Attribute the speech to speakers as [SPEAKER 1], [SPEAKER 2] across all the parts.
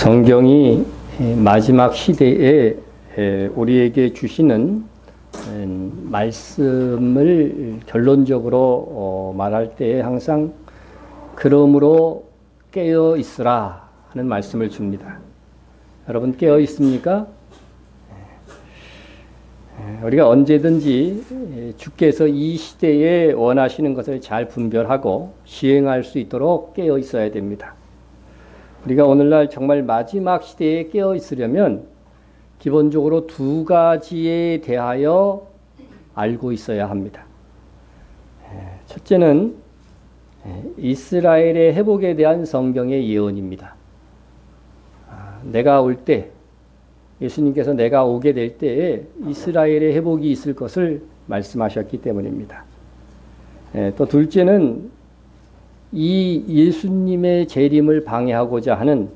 [SPEAKER 1] 성경이 마지막 시대에 우리에게 주시는 말씀을 결론적으로 말할 때 항상 그러므로 깨어 있으라 하는 말씀을 줍니다. 여러분 깨어 있습니까? 우리가 언제든지 주께서 이 시대에 원하시는 것을 잘 분별하고 시행할 수 있도록 깨어 있어야 됩니다. 우리가 오늘날 정말 마지막 시대에 깨어 있으려면 기본적으로 두 가지에 대하여 알고 있어야 합니다. 첫째는 이스라엘의 회복에 대한 성경의 예언입니다. 내가 올 때, 예수님께서 내가 오게 될 때에 이스라엘의 회복이 있을 것을 말씀하셨기 때문입니다. 또 둘째는 이 예수님의 재림을 방해하고자 하는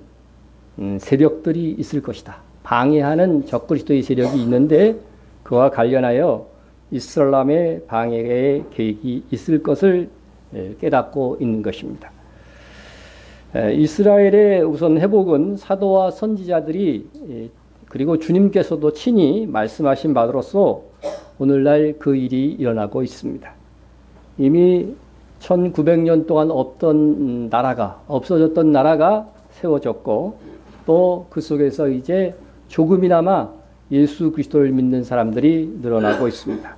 [SPEAKER 1] 세력들이 있을 것이다. 방해하는 적그리스도의 세력이 있는데 그와 관련하여 이슬람의 방해의 계획이 있을 것을 깨닫고 있는 것입니다. 이스라엘의 우선 회복은 사도와 선지자들이 그리고 주님께서도 친히 말씀하신 바로서 오늘날 그 일이 일어나고 있습니다. 이미 1900년 동안 없어졌던 나라가 세워졌고 또 그 속에서 이제 조금이나마 예수 그리스도를 믿는 사람들이 늘어나고 있습니다.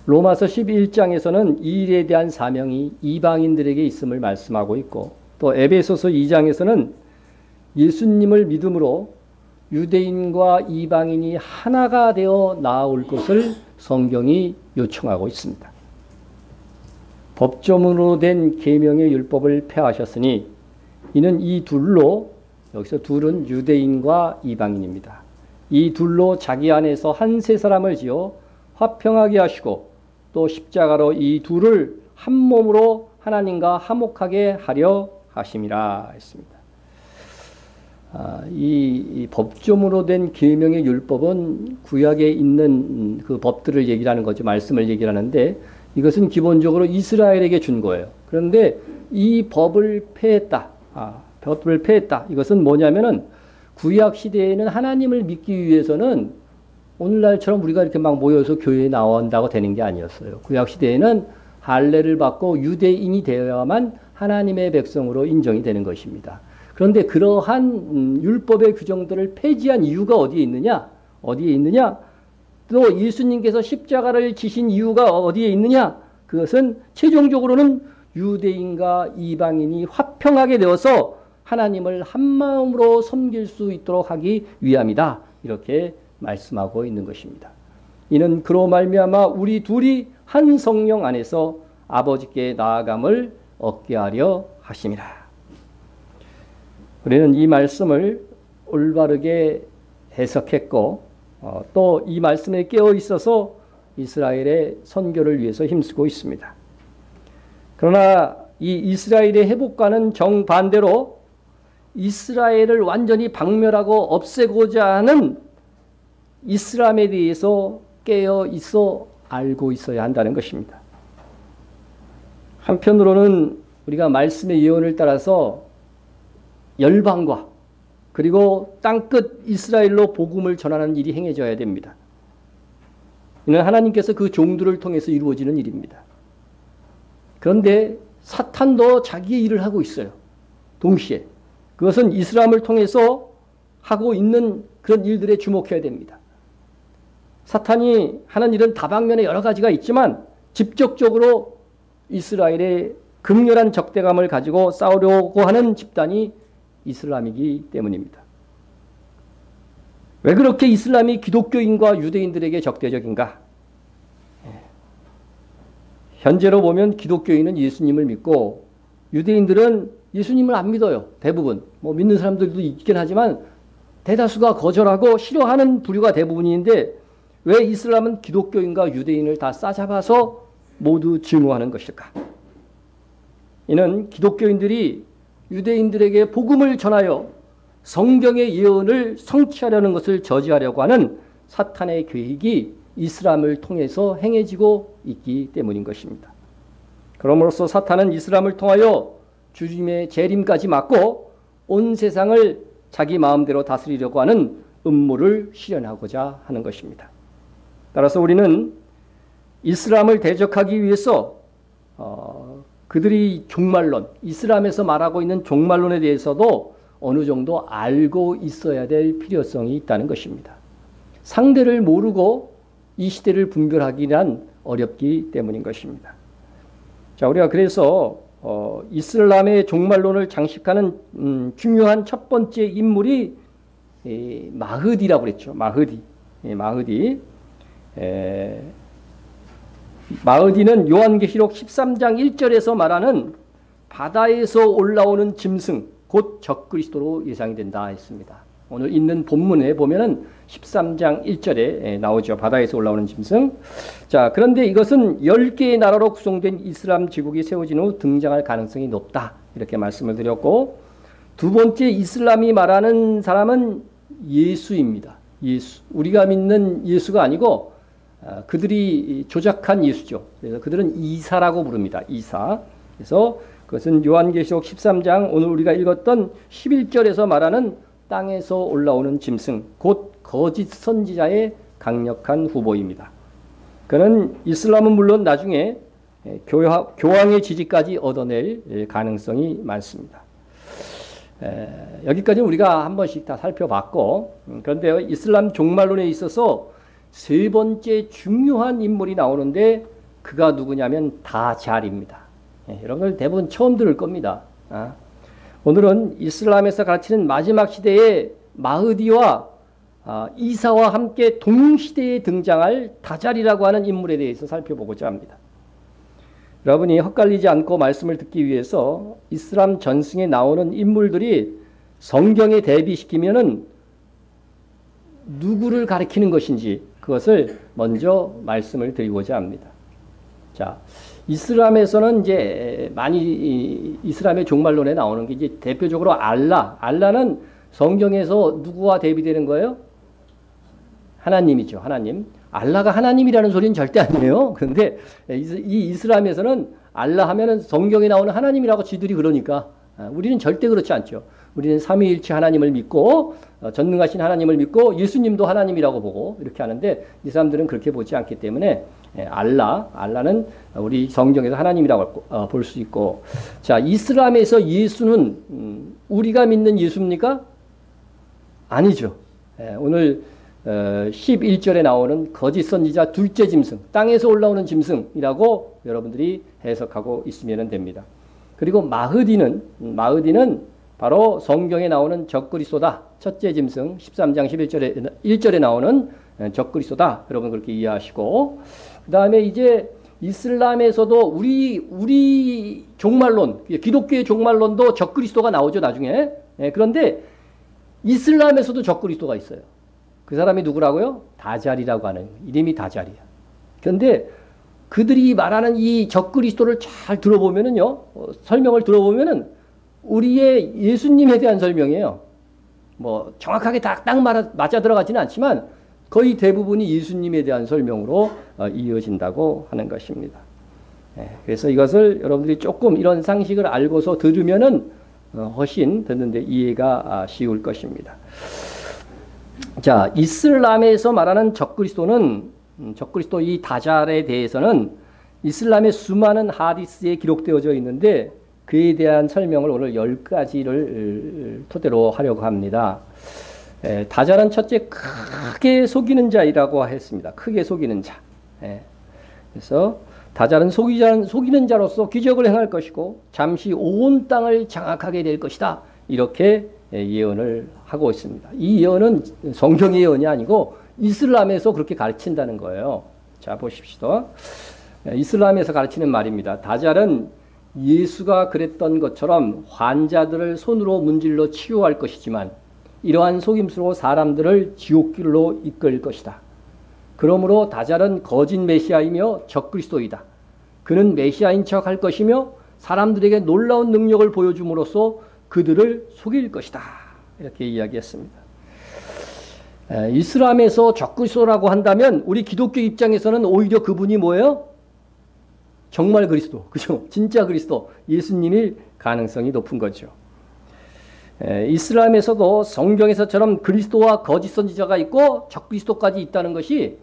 [SPEAKER 1] 로마서 11장에서는 이 일에 대한 사명이 이방인들에게 있음을 말씀하고 있고 또 에베소서 2장에서는 예수님을 믿음으로 유대인과 이방인이 하나가 되어 나아올 것을 성경이 요청하고 있습니다. 법조문으로 된 계명의 율법을 폐하셨으니 이는 이 둘로, 여기서 둘은 유대인과 이방인입니다. 이 둘로 자기 안에서 한 세 사람을 지어 화평하게 하시고 또 십자가로 이 둘을 한 몸으로 하나님과 화목하게 하려 하심이라 했습니다. 이 법조문으로 된 계명의 율법은 구약에 있는 그 법들을 얘기하는 거죠. 말씀을 얘기하는데 이것은 기본적으로 이스라엘에게 준 거예요. 그런데 이 법을 폐했다. 법을 폐했다. 이것은 뭐냐면은 구약 시대에는 하나님을 믿기 위해서는 오늘날처럼 우리가 이렇게 막 모여서 교회에 나온다고 되는 게 아니었어요. 구약 시대에는 할례를 받고 유대인이 되어야만 하나님의 백성으로 인정이 되는 것입니다. 그런데 그러한 율법의 규정들을 폐지한 이유가 어디에 있느냐? 어디에 있느냐? 또 예수님께서 십자가를 지신 이유가 어디에 있느냐? 그것은 최종적으로는 유대인과 이방인이 화평하게 되어서 하나님을 한마음으로 섬길 수 있도록 하기 위함이다. 이렇게 말씀하고 있는 것입니다. 이는 그로 말미암아 우리 둘이 한 성령 안에서 아버지께 나아감을 얻게 하려 하심이라. 우리는 이 말씀을 올바르게 해석했고 또 이 말씀에 깨어 있어서 이스라엘의 선교를 위해서 힘쓰고 있습니다. 그러나 이 이스라엘의 회복과는 정반대로 이스라엘을 완전히 박멸하고 없애고자 하는 이슬람에 대해서 깨어 있어 알고 있어야 한다는 것입니다. 한편으로는 우리가 말씀의 예언을 따라서 열방과 그리고 땅끝 이스라엘로 복음을 전하는 일이 행해져야 됩니다. 이는 하나님께서 그 종들을 통해서 이루어지는 일입니다. 그런데 사탄도 자기의 일을 하고 있어요. 동시에. 그것은 이슬람을 통해서 하고 있는 그런 일들에 주목해야 됩니다. 사탄이 하는 일은 다방면에 여러 가지가 있지만 직접적으로 이스라엘의 극렬한 적대감을 가지고 싸우려고 하는 집단이 이슬람이기 때문입니다. 왜 그렇게 이슬람이 기독교인과 유대인들에게 적대적인가? 현재로 보면 기독교인은 예수님을 믿고 유대인들은 예수님을 안 믿어요. 대부분. 믿는 사람들도 있긴 하지만 대다수가 거절하고 싫어하는 부류가 대부분인데 왜 이슬람은 기독교인과 유대인을 다 싸잡아서 모두 증오하는 것일까? 이는 기독교인들이 유대인들에게 복음을 전하여 성경의 예언을 성취하려는 것을 저지하려고 하는 사탄의 계획이 이슬람을 통해서 행해지고 있기 때문인 것입니다. 그러므로써 사탄은 이슬람을 통하여 주님의 재림까지 막고 온 세상을 자기 마음대로 다스리려고 하는 음모를 실현하고자 하는 것입니다. 따라서 우리는 이슬람을 대적하기 위해서 그들이 종말론, 이슬람에서 말하고 있는 종말론에 대해서도 어느 정도 알고 있어야 될 필요성이 있다는 것입니다. 상대를 모르고 이 시대를 분별하기란 어렵기 때문인 것입니다. 자, 우리가 그래서 이슬람의 종말론을 장식하는 중요한 첫 번째 인물이 마흐디라고 그랬죠. 마흐디는 요한계시록 13장 1절에서 말하는 바다에서 올라오는 짐승, 곧 적그리스도로 예상이 된다 했습니다. 오늘 있는 본문에 보면은 13장 1절에 나오죠. 바다에서 올라오는 짐승. 자, 그런데 이것은 10개의 나라로 구성된 이슬람 제국이 세워진 후 등장할 가능성이 높다. 이렇게 말씀을 드렸고, 두 번째 이슬람이 말하는 사람은 예수입니다. 예수. 우리가 믿는 예수가 아니고 그들이 조작한 예수죠. 그래서 그들은 이사라고 부릅니다. 이사. 그래서 그것은 요한계시록 13장 오늘 우리가 읽었던 11절에서 말하는 땅에서 올라오는 짐승, 곧 거짓 선지자의 강력한 후보입니다. 그는 이슬람은 물론 나중에 교황의 지지까지 얻어낼 가능성이 많습니다. 여기까지 우리가 한 번씩 다 살펴봤고, 그런데 이슬람 종말론에 있어서 세 번째 중요한 인물이 나오는데 그가 누구냐면 다잘입니다. 여러분들 대부분 처음 들을 겁니다. 오늘은 이슬람에서 가르치는 마지막 시대의 마흐디와 이사와 함께 동시대에 등장할 다잘이라고 하는 인물에 대해서 살펴보고자 합니다. 여러분이 헛갈리지 않고 말씀을 듣기 위해서 이슬람 전승에 나오는 인물들이 성경에 대비시키면은 누구를 가리키는 것인지 그것을 먼저 말씀을 드리고자 합니다. 자, 이슬람에서는 이제 많이 이슬람의 종말론에 나오는 게 이제 대표적으로 알라는 성경에서 누구와 대비되는 거예요? 하나님이죠. 하나님. 알라가 하나님이라는 소리는 절대 아니에요. 그런데 이 이슬람에서는 알라 하면은 성경에 나오는 하나님이라고 지들이 그러니까 우리는 절대 그렇지 않죠. 우리는 삼위일체 하나님을 믿고 전능하신 하나님을 믿고 예수님도 하나님이라고 보고 이렇게 하는데 이 사람들은 그렇게 보지 않기 때문에 알라는 우리 성경에서 하나님이라고 볼 수 있고, 자, 이슬람에서 예수는 우리가 믿는 예수입니까? 아니죠. 오늘 11절에 나오는 거짓 선지자 둘째 짐승, 땅에서 올라오는 짐승이라고 여러분들이 해석하고 있으면 됩니다. 그리고 마흐디는 바로 성경에 나오는 적그리스도다. 첫째 짐승 13장 1절에 나오는 적그리스도다. 여러분 그렇게 이해하시고, 그 다음에 이제 이슬람에서도 우리 종말론, 기독교의 종말론도 적그리스도가 나오죠, 나중에. 그런데 이슬람에서도 적그리스도가 있어요. 그 사람이 누구라고요? 다잘이라고 하는, 이름이 다잘이야. 그런데 그들이 말하는 이 적그리스도를 잘 들어보면은요, 설명을 들어보면은 우리의 예수님에 대한 설명이에요. 뭐 정확하게 딱 맞아 들어가지는 않지만 거의 대부분이 예수님에 대한 설명으로 이어진다고 하는 것입니다. 그래서 이것을 여러분들이 조금 이런 상식을 알고서 들으면은 훨씬 듣는데 이해가 쉬울 것입니다. 자, 이슬람에서 말하는 적그리스도 이 다잘에 대해서는 이슬람의 수많은 하디스에 기록되어져 있는데 그에 대한 설명을 오늘 10가지를 토대로 하려고 합니다. 다잘은 첫째 크게 속이는 자이라고 했습니다. 크게 속이는 자. 그래서 다잘은 속이는 자로서 기적을 행할 것이고 잠시 온 땅을 장악하게 될 것이다. 이렇게 예언을 하고 있습니다. 이 예언은 성경의 예언이 아니고 이슬람에서 그렇게 가르친다는 거예요. 자, 보십시오. 이슬람에서 가르치는 말입니다. 다잘은 예수가 그랬던 것처럼 환자들을 손으로 문질러 치유할 것이지만 이러한 속임수로 사람들을 지옥길로 이끌 것이다. 그러므로 다잘은 거짓 메시아이며 적그리스도이다. 그는 메시아인 척할 것이며 사람들에게 놀라운 능력을 보여줌으로써 그들을 속일 것이다. 이렇게 이야기했습니다. 이슬람에서 적그리스도라고 한다면 우리 기독교 입장에서는 오히려 그분이 뭐예요? 정말 그리스도, 그죠? 진짜 그리스도, 예수님일 가능성이 높은 거죠. 이슬람에서도 성경에서처럼 그리스도와 거짓 선지자가 있고 적그리스도까지 있다는 것이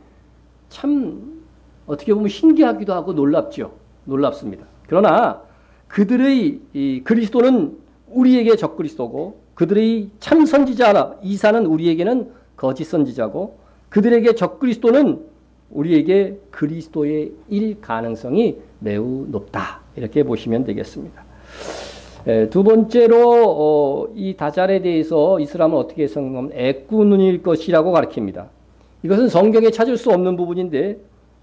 [SPEAKER 1] 참 어떻게 보면 신기하기도 하고 놀랍죠. 놀랍습니다. 그러나 그들의 이 그리스도는 우리에게 적그리스도고 그들의 참 선지자 이사는 우리에게는 거짓 선지자고 그들에게 적그리스도는 우리에게 그리스도의 일 가능성이 매우 높다. 이렇게 보시면 되겠습니다. 두 번째로 이 다잘에 대해서 이슬람은 어떻게 해석하면 애꾸눈일 것이라고 가르칩니다. 이것은 성경에 찾을 수 없는 부분인데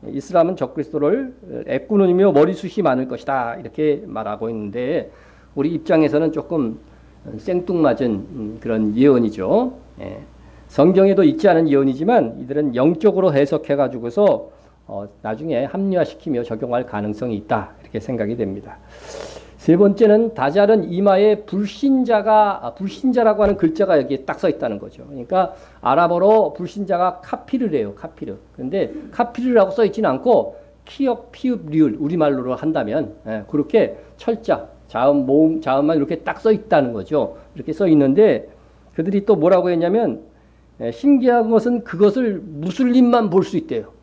[SPEAKER 1] 이슬람은 적그리스도를 애꾸눈이며 머리숱이 많을 것이다 이렇게 말하고 있는데 우리 입장에서는 조금 생뚱맞은 그런 예언이죠. 성경에도 있지 않은 예언이지만 이들은 영적으로 해석해 가지고서 나중에 합리화시키며 적용할 가능성이 있다 이렇게 생각이 됩니다. 세 번째는 다잘은 이마에 불신자라고 하는 글자가 여기에 딱 써 있다는 거죠. 그러니까 아랍어로 불신자가 카피르래요. 카피르. 그런데 카피르라고 써 있지는 않고 키역, 피읍, 리을 우리말로 한다면 그렇게 철자, 자음, 모음, 자음만 이렇게 딱 써 있다는 거죠. 이렇게 써 있는데 그들이 또 뭐라고 했냐면 신기한 것은 그것을 무슬림만 볼 수 있대요.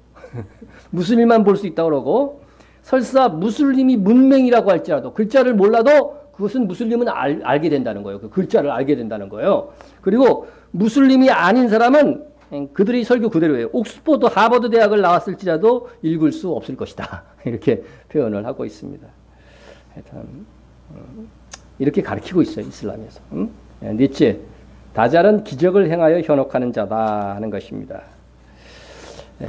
[SPEAKER 1] 무슬림만 볼 수 있다고 그러고 설사 무슬림이 문맹이라고 할지라도 글자를 몰라도 그것은 무슬림은 알게 된다는 거예요. 그 글자를 알게 된다는 거예요. 그리고 무슬림이 아닌 사람은 그들의 설교 그대로예요. 옥스퍼드 하버드 대학을 나왔을지라도 읽을 수 없을 것이다. 이렇게 표현을 하고 있습니다. 하여튼 이렇게 가르치고 있어요. 이슬람에서. 니체 다잘은 기적을 행하여 현혹하는 자다 하는 것입니다.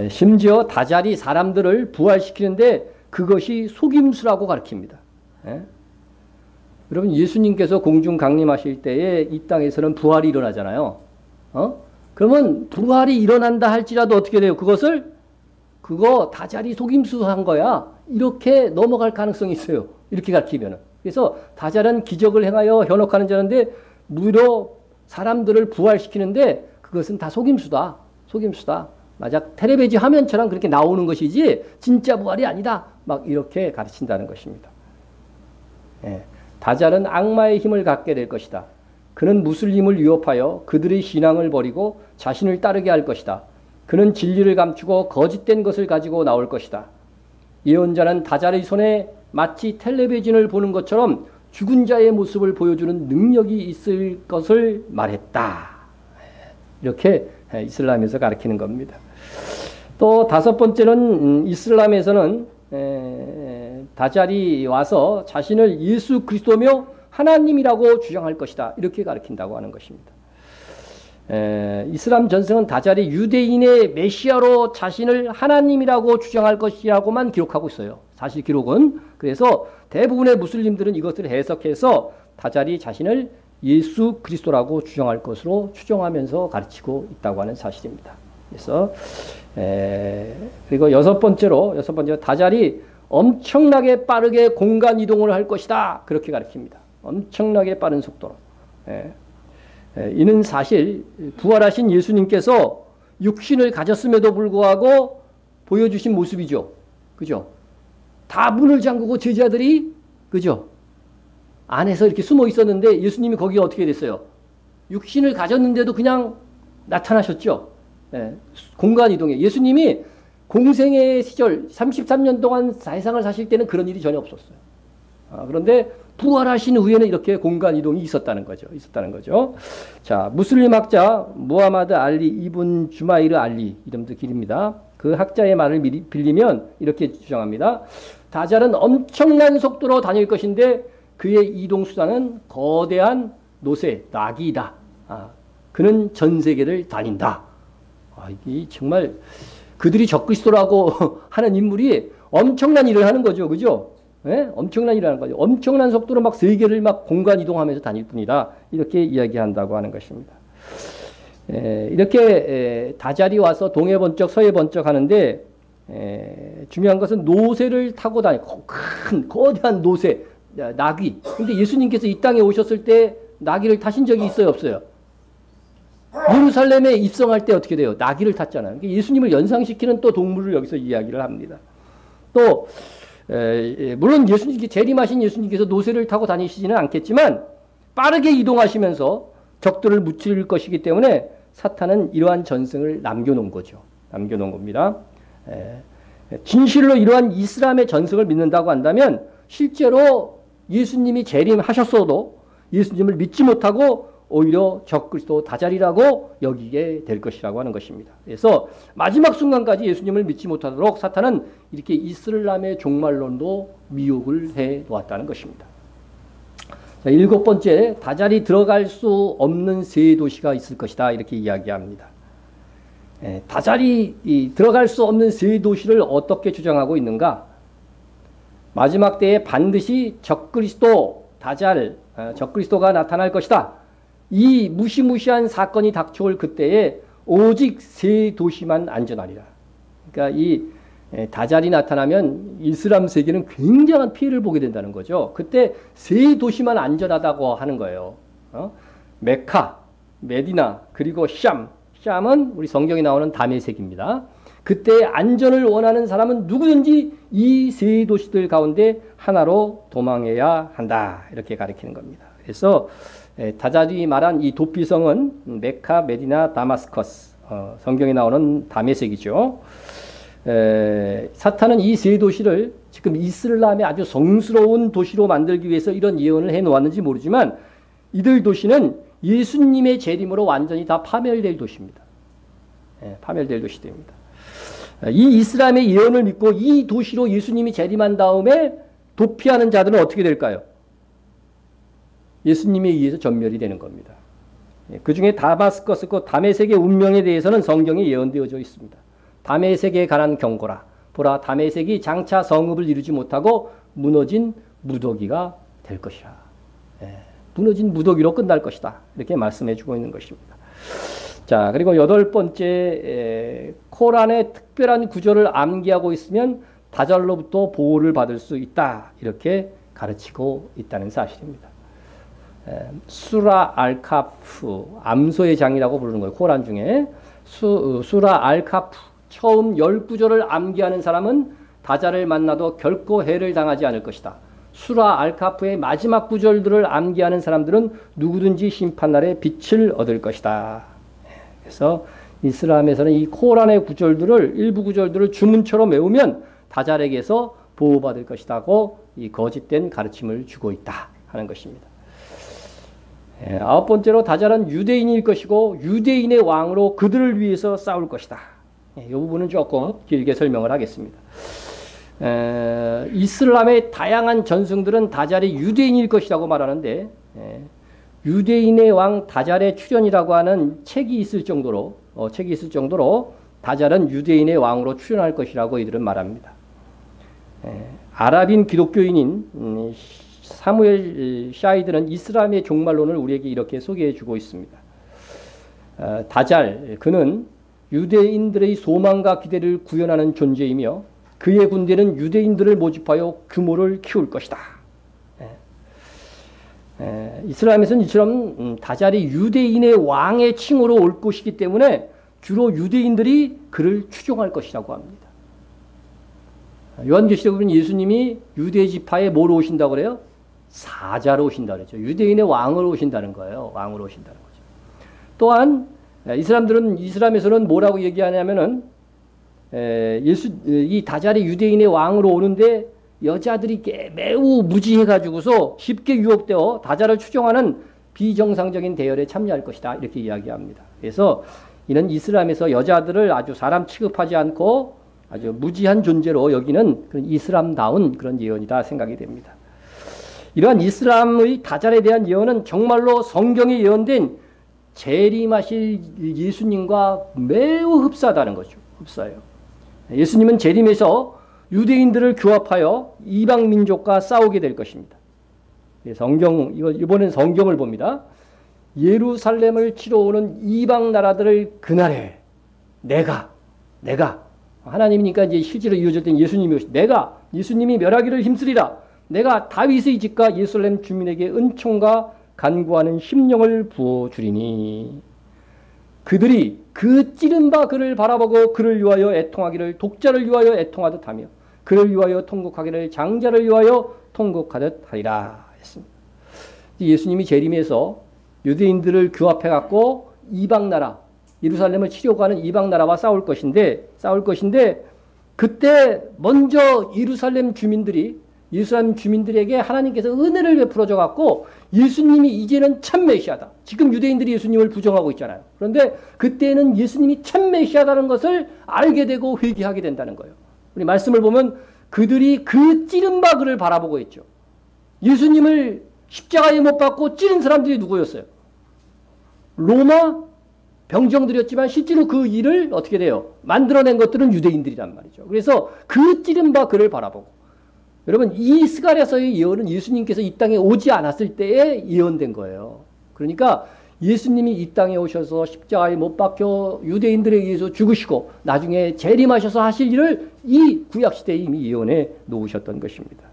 [SPEAKER 1] 심지어 다잘이 사람들을 부활시키는데 그것이 속임수라고 가르칩니다. 여러분 예수님께서 공중 강림하실 때에 이 땅에서는 부활이 일어나잖아요. 그러면 부활이 일어난다 할지라도 어떻게 돼요? 그거 다잘이 속임수한 거야. 이렇게 넘어갈 가능성이 있어요. 이렇게 가르치면은. 그래서 다잘은 기적을 행하여 현혹하는 자인데 무려 사람들을 부활시키는데 그것은 다 속임수다. 속임수다. 만약 텔레비전 화면처럼 그렇게 나오는 것이지 진짜 부활이 아니다. 막 이렇게 가르친다는 것입니다. 다잘은 악마의 힘을 갖게 될 것이다. 그는 무슬림을 위협하여 그들의 신앙을 버리고 자신을 따르게 할 것이다. 그는 진리를 감추고 거짓된 것을 가지고 나올 것이다. 예언자는 다잘의 손에 마치 텔레비전을 보는 것처럼 죽은 자의 모습을 보여주는 능력이 있을 것을 말했다. 이렇게 이슬람에서 가르치는 겁니다. 또 다섯 번째는 이슬람에서는 다잘이 와서 자신을 예수 그리스도며 하나님이라고 주장할 것이다. 이렇게 가르친다고 하는 것입니다. 이슬람 전승은 다잘이 유대인의 메시아로 자신을 하나님이라고 주장할 것이라고만 기록하고 있어요. 사실 기록은. 그래서 대부분의 무슬림들은 이것을 해석해서 다잘이 자신을 예수 그리스도라고 주장할 것으로 추정하면서 가르치고 있다고 하는 사실입니다. 그래서 그리고 여섯 번째로 다잘이 엄청나게 빠르게 공간 이동을 할 것이다. 그렇게 가르칩니다. 엄청나게 빠른 속도로. 이는 사실 부활하신 예수님께서 육신을 가졌음에도 불구하고 보여주신 모습이죠. 그죠? 다 문을 잠그고 제자들이 그죠? 안에서 이렇게 숨어 있었는데 예수님이 거기에 어떻게 됐어요? 육신을 가졌는데도 그냥 나타나셨죠. 공간 이동에. 예수님이 공생의 시절 33년 동안 세상을 사실 때는 그런 일이 전혀 없었어요. 그런데 부활하신 후에는 이렇게 공간 이동이 있었다는 거죠. 자, 무슬림 학자 무하마드 알리 이븐 주마이르 알리 이름도 길입니다. 그 학자의 말을 빌리면 이렇게 주장합니다. 다잘은 엄청난 속도로 다닐 것인데 그의 이동 수단은 거대한 노새, 나귀이다. 그는 전 세계를 다닌다. 이 정말 그들이 적그리스도라고 하는 인물이 엄청난 일을 하는 거죠. 그죠? 엄청난 일을 하는 거죠. 엄청난 속도로 막 세계를 막 공간 이동하면서 다닐 뿐이다. 이렇게 이야기한다고 하는 것입니다. 이렇게 다잘이 와서 동해 번쩍 서해 번쩍 하는데 중요한 것은 노새를 타고 다니고 큰 거대한 노새, 나귀. 근데 예수님께서 이 땅에 오셨을 때 나귀를 타신 적이 있어요, 없어요? 예루살렘에 입성할 때 어떻게 돼요? 나귀를 탔잖아요. 예수님을 연상시키는 또 동물을 여기서 이야기를 합니다. 또 물론 재림하신 예수님께서 노새를 타고 다니시지는 않겠지만 빠르게 이동하시면서 적들을 무찌를 것이기 때문에 사탄은 이러한 전승을 남겨놓은 거죠. 남겨놓은 겁니다. 진실로 이러한 이슬람의 전승을 믿는다고 한다면 실제로 예수님이 재림하셨어도 예수님을 믿지 못하고 오히려 적그리스도 다자리라고 여기게 될 것이라고 하는 것입니다. 그래서 마지막 순간까지 예수님을 믿지 못하도록 사탄은 이렇게 이슬람의 종말론도 미혹을 해 놓았다는 것입니다. 자, 7번째, 다자리 들어갈 수 없는 세 도시가 있을 것이다. 이렇게 이야기합니다. 다자리 들어갈 수 없는 세 도시를 어떻게 주장하고 있는가? 마지막 때에 반드시 적그리스도, 적그리스도가 나타날 것이다. 이 무시무시한 사건이 닥쳐올 그때에 오직 세 도시만 안전하리라. 그러니까 이 다잘이 나타나면 이슬람 세계는 굉장한 피해를 보게 된다는 거죠. 그때 세 도시만 안전하다고 하는 거예요. 메카, 메디나, 그리고 샴은 우리 성경에 나오는 다메섹입니다. 그때 안전을 원하는 사람은 누구든지 이 세 도시들 가운데 하나로 도망해야 한다. 이렇게 가리키는 겁니다. 그래서 다잘이 말한 이 도피성은 메카, 메디나, 다마스커스, 성경에 나오는 다메섹이죠. 사탄은 이 세 도시를 지금 이슬람의 아주 성스러운 도시로 만들기 위해서 이런 예언을 해놓았는지 모르지만 이들 도시는 예수님의 재림으로 완전히 다 파멸될 도시입니다. 파멸될 도시입니다. 이 이슬람의 예언을 믿고 이 도시로 예수님이 재림한 다음에 도피하는 자들은 어떻게 될까요? 예수님에 의해서 전멸이 되는 겁니다. 그 중에 다마스커스고 다메섹의 운명에 대해서는 성경에 예언되어져 있습니다. 다메섹에 관한 경고라. 보라, 다메섹이 장차 성읍을 이루지 못하고 무너진 무더기가 될 것이라. 무너진 무더기로 끝날 것이다. 이렇게 말씀해 주고 있는 것입니다. 자, 그리고 8번째, 코란의 특별한 구절을 암기하고 있으면 다잘로부터 보호를 받을 수 있다. 이렇게 가르치고 있다는 사실입니다. 수라 알카프, 암소의 장이라고 부르는 거예요. 코란 중에. 수라 알카프, 처음 10구절을 암기하는 사람은 다잘을 만나도 결코 해를 당하지 않을 것이다. 수라 알카프의 마지막 구절들을 암기하는 사람들은 누구든지 심판날에 빛을 얻을 것이다. 그래서 이슬람에서는 이 코란의 구절들을, 일부 구절들을 주문처럼 외우면 다잘에게서 보호받을 것이라고 이 거짓된 가르침을 주고 있다 하는 것입니다. 9번째로 다잘은 유대인일 것이고 유대인의 왕으로 그들을 위해서 싸울 것이다. 이 부분은 조금 길게 설명을 하겠습니다. 이슬람의 다양한 전승들은 다잘이 유대인일 것이라고 말하는데 유대인의 왕 다잘의 출현이라고 하는 책이 있을 정도로 다잘은 유대인의 왕으로 출현할 것이라고 이들은 말합니다. 아랍인 기독교인인 사무엘 샤이드는 이슬람의 종말론을 우리에게 이렇게 소개해 주고 있습니다. 다잘, 그는 유대인들의 소망과 기대를 구현하는 존재이며 그의 군대는 유대인들을 모집하여 규모를 키울 것이다. 이슬람에서는 이처럼 다잘이 유대인의 왕의 칭호로 올 것이기 때문에 주로 유대인들이 그를 추종할 것이라고 합니다. 요한계시록에 보면 예수님이 유대 지파에 뭐로 오신다고 그래요? 사자로 오신다 그랬죠. 유대인의 왕으로 오신다는 거예요. 왕으로 오신다는 거죠. 또한 이슬람에서는 뭐라고 얘기하냐면은 이 다잘이 유대인의 왕으로 오는데 여자들이 매우 무지해가지고서 쉽게 유혹되어 다잘을 추종하는 비정상적인 대열에 참여할 것이다. 이렇게 이야기합니다. 그래서 이는 이슬람에서 여자들을 아주 사람 취급하지 않고 아주 무지한 존재로 여기는 그런 이슬람다운 그런 예언이다 생각이 됩니다. 이러한 이슬람의 다잘에 대한 예언은 정말로 성경에 예언된 재림하실 예수님과 매우 흡사하다는 거죠. 흡사해요. 예수님은 재림해서 유대인들을 규합하여 이방 민족과 싸우게 될 것입니다. 이번엔 성경을 봅니다. 예루살렘을 치러 오는 이방 나라들을 그날에 내가 하나님이니까 이제 실제로 이루어졌던 예수님이 예수님이 멸하기를 힘쓰리라. 내가 다윗의 집과 예루살렘 주민에게 은총과 간구하는 심령을 부어주리니 그들이 그 찌른 바 그를 바라보고 그를 위하여 애통하기를 독자를 위하여 애통하듯 하며 그를 위하여 통곡하기를 장자를 위하여 통곡하듯 하리라 했습니다. 예수님이 재림해서 유대인들을 규합해 갖고 이방 나라, 예루살렘을 치려고 하는 이방 나라와 싸울 것인데 그때 먼저 예루살렘 주민들에게 하나님께서 은혜를 베풀어 줘 갖고 예수님이 이제는 참 메시아다. 지금 유대인들이 예수님을 부정하고 있잖아요. 그런데 그때는 예수님이 참 메시아다는 것을 알게 되고 회개하게 된다는 거예요. 우리 말씀을 보면 그들이 그 찌른 바 그를 바라보고 있죠. 예수님을 십자가에 못 박고 찌른 사람들이 누구였어요? 로마 병정들이었지만 실제로 그 일을 어떻게 돼요? 만들어낸 것들은 유대인들이란 말이죠. 그래서 그 찌른 바 그를 바라보고, 여러분 이 스가랴서의 예언은 예수님께서 이 땅에 오지 않았을 때에 예언된 거예요. 그러니까 예수님이 이 땅에 오셔서 십자가에 못 박혀 유대인들에 의해서 죽으시고 나중에 재림하셔서 하실 일을 이 구약시대에 이미 예언해 놓으셨던 것입니다.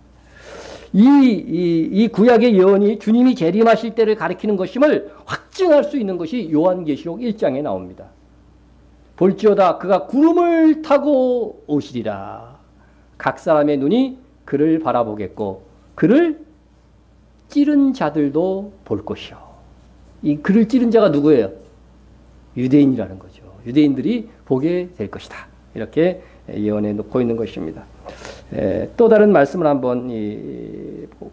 [SPEAKER 1] 이 구약의 예언이 주님이 재림하실 때를 가리키는 것임을 확증할 수 있는 것이 요한계시록 1장에 나옵니다. 볼지어다 그가 구름을 타고 오시리라. 각 사람의 눈이 그를 바라보겠고 그를 찌른 자들도 볼 것이요. 이 그를 찌른 자가 누구예요? 유대인이라는 거죠. 유대인들이 보게 될 것이다. 이렇게 예언해 놓고 있는 것입니다. 또 다른 말씀을 한번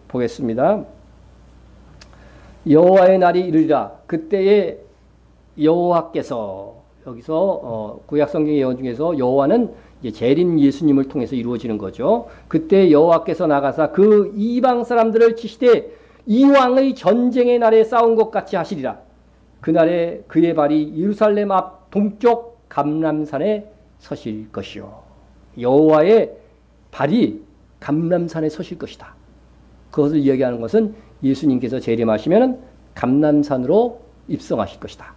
[SPEAKER 1] 보겠습니다. 여호와의 날이 이르리라. 그때에 여호와께서, 여기서 구약 성경의 예언 중에서 여호와는 이제 재림 예수님을 통해서 이루어지는 거죠. 그때 여호와께서 나가사 그 이방 사람들을 치시되 이왕의 전쟁의 날에 싸운 것 같이 하시리라. 그날에 그의 발이 예루살렘 앞 동쪽 감람산에 서실 것이요. 여호와의 발이 감람산에 서실 것이다. 그것을 이야기하는 것은 예수님께서 재림하시면 감람산으로 입성하실 것이다.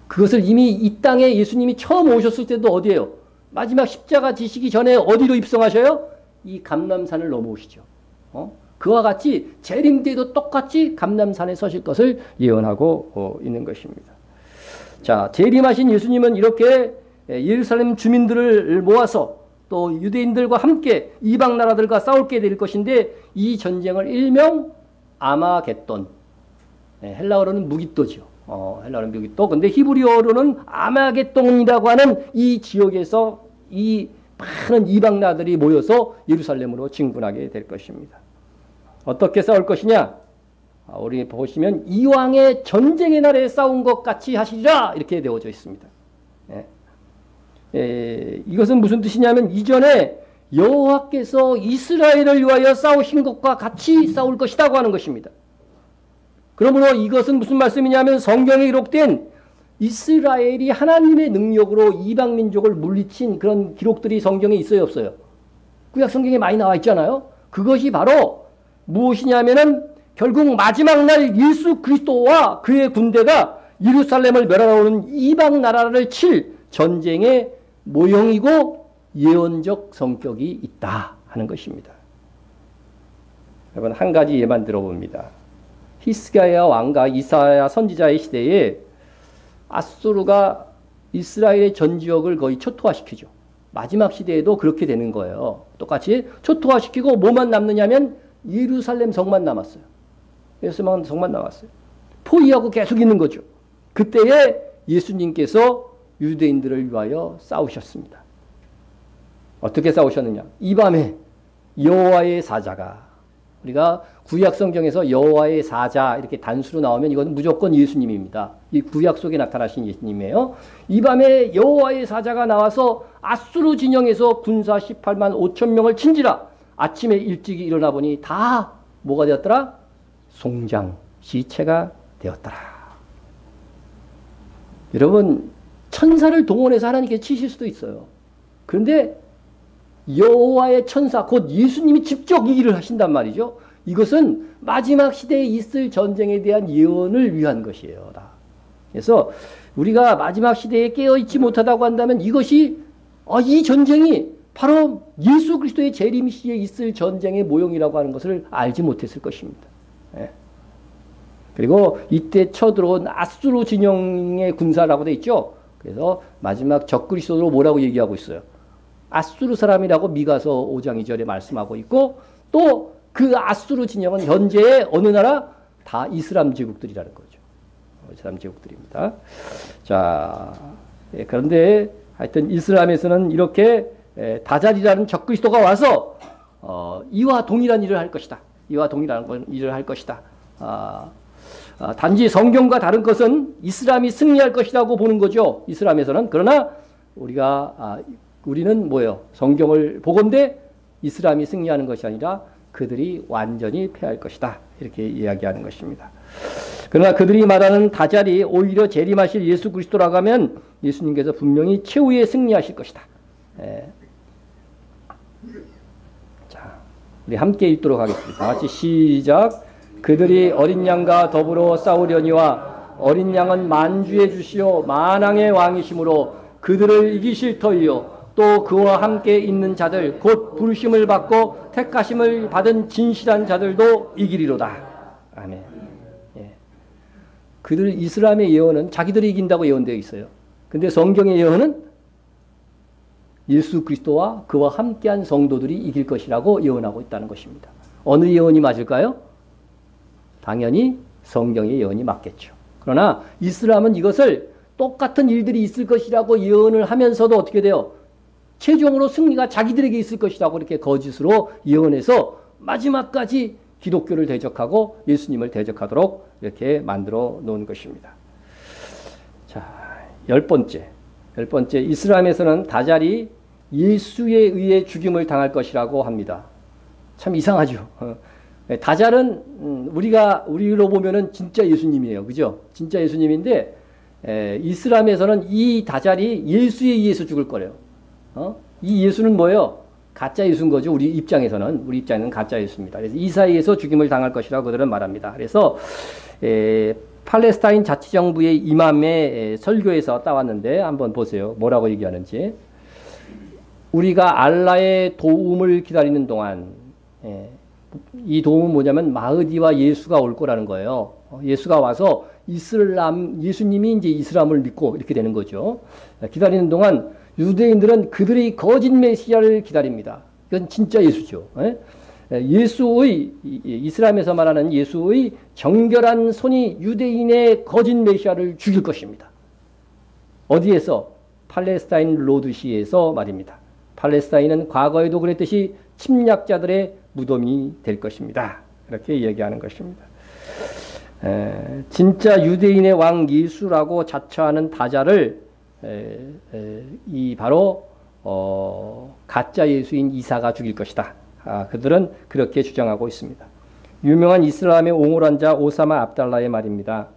[SPEAKER 1] 그것을 이미 이 땅에 예수님이 처음 오셨을 때도 어디예요? 마지막 십자가 지시기 전에 어디로 입성하셔요? 이 감람산을 넘어오시죠. 그와 같이 재림 때도 똑같이 감람산에 서실 것을 예언하고 있는 것입니다. 자, 재림하신 예수님은 이렇게 예루살렘 주민들을 모아서 또 유대인들과 함께 이방 나라들과 싸울게 될 것인데 이 전쟁을 일명 아마겟돈, 헬라어로는 무기또죠. 헬라어는 무기또. 근데 히브리어로는 아마겟돈이라고 하는 이 지역에서 이 많은 이방 나라들이 모여서 예루살렘으로 진군하게 될 것입니다. 어떻게 싸울 것이냐? 우리 보시면 이왕의 전쟁의 날에 싸운 것 같이 하시리라 이렇게 되어져 있습니다. 이것은 무슨 뜻이냐면 이전에 여호와께서 이스라엘을 위하여 싸우신 것과 같이 싸울 것이라고 하는 것입니다. 그러므로 이것은 무슨 말씀이냐면 성경에 기록된 이스라엘이 하나님의 능력으로 이방 민족을 물리친 그런 기록들이 성경에 있어요, 없어요? 구약 성경에 많이 나와 있잖아요. 그것이 바로 무엇이냐면은 결국 마지막 날 예수 그리스도와 그의 군대가 예루살렘을 멸하러오는 이방 나라를 칠 전쟁의 모형이고 예언적 성격이 있다 하는 것입니다. 여러분 한 가지 예만 들어봅니다. 히스기야 왕과 이사야 선지자의 시대에 아수르가 이스라엘의 전 지역을 거의 초토화시키죠. 마지막 시대에도 그렇게 되는 거예요. 똑같이 초토화시키고 뭐만 남느냐면 예루살렘 성만 남았어요. 예루살렘 성만 남았어요. 포위하고 계속 있는 거죠. 그때에 예수님께서 유대인들을 위하여 싸우셨습니다. 어떻게 싸우셨느냐? 이 밤에 여호와의 사자가, 우리가 구약 성경에서 여호와의 사자 이렇게 단수로 나오면 이건 무조건 예수님입니다. 이 구약 속에 나타나신 예수님이에요. 이 밤에 여호와의 사자가 나와서 아수르 진영에서 군사 18만 5천 명을 친지라. 아침에 일찍이 일어나 보니 다 뭐가 되었더라? 송장, 시체가 되었더라. 여러분 천사를 동원해서 하나님께 치실 수도 있어요. 그런데 여호와의 천사, 곧 예수님이 직접 이 일을 하신단 말이죠. 이것은 마지막 시대에 있을 전쟁에 대한 예언을 위한 것이에요. 그래서 우리가 마지막 시대에 깨어있지 못하다고 한다면 이것이 이 전쟁이 바로 예수 그리스도의 재림 시에 있을 전쟁의 모형이라고 하는 것을 알지 못했을 것입니다. 그리고 이때 쳐들어온 아수르 진영의 군사라고 되어 있죠. 그래서 마지막 적그리스도로 뭐라고 얘기하고 있어요? 아수르 사람이라고 미가서 5장 2절에 말씀하고 있고, 또 그 아수르 진영은 현재의 어느 나라? 다 이슬람 제국들이라는 거죠. 이슬람 제국들입니다. 자, 그런데 하여튼 이슬람에서는 이렇게 다잘이라는 적그리스도가 와서 이와 동일한 일을 할 것이다. 이와 동일한 일을 할 것이다. 단지 성경과 다른 것은 이슬람이 승리할 것이라고 보는 거죠. 이슬람에서는. 그러나 우리는 뭐예요? 성경을 보건대 이슬람이 승리하는 것이 아니라 그들이 완전히 패할 것이다. 이렇게 이야기하는 것입니다. 그러나 그들이 말하는 다잘이 오히려 재림하실 예수 그리스도라고 하면 예수님께서 분명히 최후에 승리하실 것이다. 자, 우리 함께 읽도록 하겠습니다. 다 같이 시작. 그들이 어린 양과 더불어 싸우려니와 어린 양은 만주의 주시오 만왕의 왕이시므로 그들을 이기실 터이요 또 그와 함께 있는 자들 곧 부르심을 받고 택하심을 받은 진실한 자들도 이기리로다. 아멘. 그들 이슬람의 예언은 자기들이 이긴다고 예언되어 있어요. 근데 성경의 예언은 예수 그리스도와 그와 함께한 성도들이 이길 것이라고 예언하고 있다는 것입니다. 어느 예언이 맞을까요? 당연히 성경의 예언이 맞겠죠. 그러나 이슬람은 이것을 똑같은 일들이 있을 것이라고 예언을 하면서도 어떻게 돼요? 최종으로 승리가 자기들에게 있을 것이라고 이렇게 거짓으로 예언해서 마지막까지 기독교를 대적하고 예수님을 대적하도록 이렇게 만들어 놓은 것입니다. 자, 열 번째 이슬람에서는 다잘이 예수에 의해 죽임을 당할 것이라고 합니다. 참 이상하죠. 다잘은 우리로 보면은 진짜 예수님이에요. 그죠? 진짜 예수님인데 이슬람에서는 이 다잘이 예수에 의해서 죽을 거래요. 이 예수는 뭐예요? 가짜 예수인 거죠. 우리 입장에서는 가짜 예수입니다. 그래서 이 사이에서 죽임을 당할 것이라고 그들은 말합니다. 그래서 팔레스타인 자치정부의 이맘의 설교에서 따왔는데 한번 보세요. 뭐라고 얘기하는지. 우리가 알라의 도움을 기다리는 동안 이 도움은 뭐냐면 마흐디와 예수가 올 거라는 거예요. 예수가 와서 예수님이 이제 이슬람을 믿고 이렇게 되는 거죠. 기다리는 동안 유대인들은 그들의 거짓 메시아를 기다립니다. 이건 진짜 예수죠. 이슬람에서 말하는 예수의 정결한 손이 유대인의 거짓 메시아를 죽일 것입니다. 어디에서? 팔레스타인 로드시에서 말입니다. 팔레스타인은 과거에도 그랬듯이 침략자들의 무덤이 될 것입니다. 이렇게 얘기하는 것입니다. 진짜 유대인의 왕 예수라고 자처하는 다잘을 바로 가짜 예수인 이사가 죽일 것이다. 그들은 그렇게 주장하고 있습니다. 유명한 이슬람의 옹호란 자 오사마 압달라의 말입니다.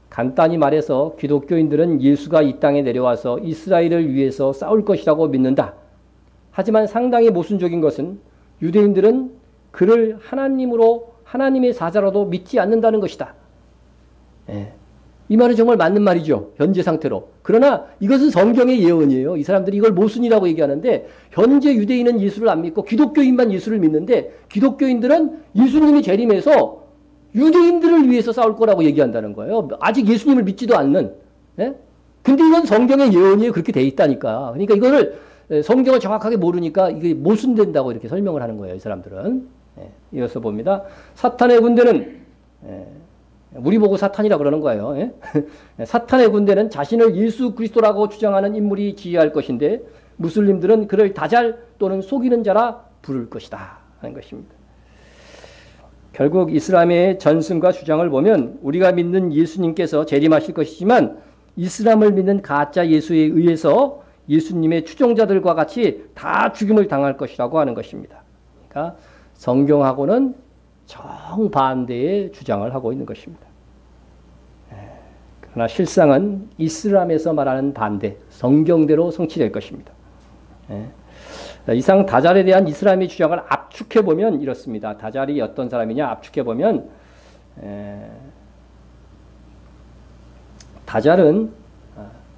[SPEAKER 1] 간단히 말해서 기독교인들은 예수가 이 땅에 내려와서 이스라엘을 위해서 싸울 것이라고 믿는다. 하지만 상당히 모순적인 것은 유대인들은 그를 하나님의 사자로도 믿지 않는다는 것이다. 이 말은 정말 맞는 말이죠. 현재 상태로. 그러나 이것은 성경의 예언이에요. 이 사람들이 이걸 모순이라고 얘기하는데 현재 유대인은 예수를 안 믿고 기독교인만 예수를 믿는데 기독교인들은 예수님이 재림해서 유대인들을 위해서 싸울 거라고 얘기한다는 거예요. 아직 예수님을 믿지도 않는. 근데 이건 성경의 예언이에요. 그렇게 돼 있다니까. 그러니까 이거를 성경을 정확하게 모르니까 이게 모순된다고 이렇게 설명을 하는 거예요. 이 사람들은. 이어서 봅니다. 사탄의 군대는 우리 보고 사탄이라 그러는 거예요. 사탄의 군대는 자신을 예수 그리스도라고 주장하는 인물이 지휘할 것인데 무슬림들은 그를 다잘 또는 속이는 자라 부를 것이다 하는 것입니다. 결국 이슬람의 전승과 주장을 보면 우리가 믿는 예수님께서 재림하실 것이지만 이슬람을 믿는 가짜 예수에 의해서 예수님의 추종자들과 같이 다 죽임을 당할 것이라고 하는 것입니다. 그러니까 성경하고는 정반대의 주장을 하고 있는 것입니다. 그러나 실상은 이슬람에서 말하는 반대, 성경대로 성취될 것입니다. 이상 다잘에 대한 이슬람의 주장을 압축해보면 이렇습니다. 다잘이 어떤 사람이냐 압축해보면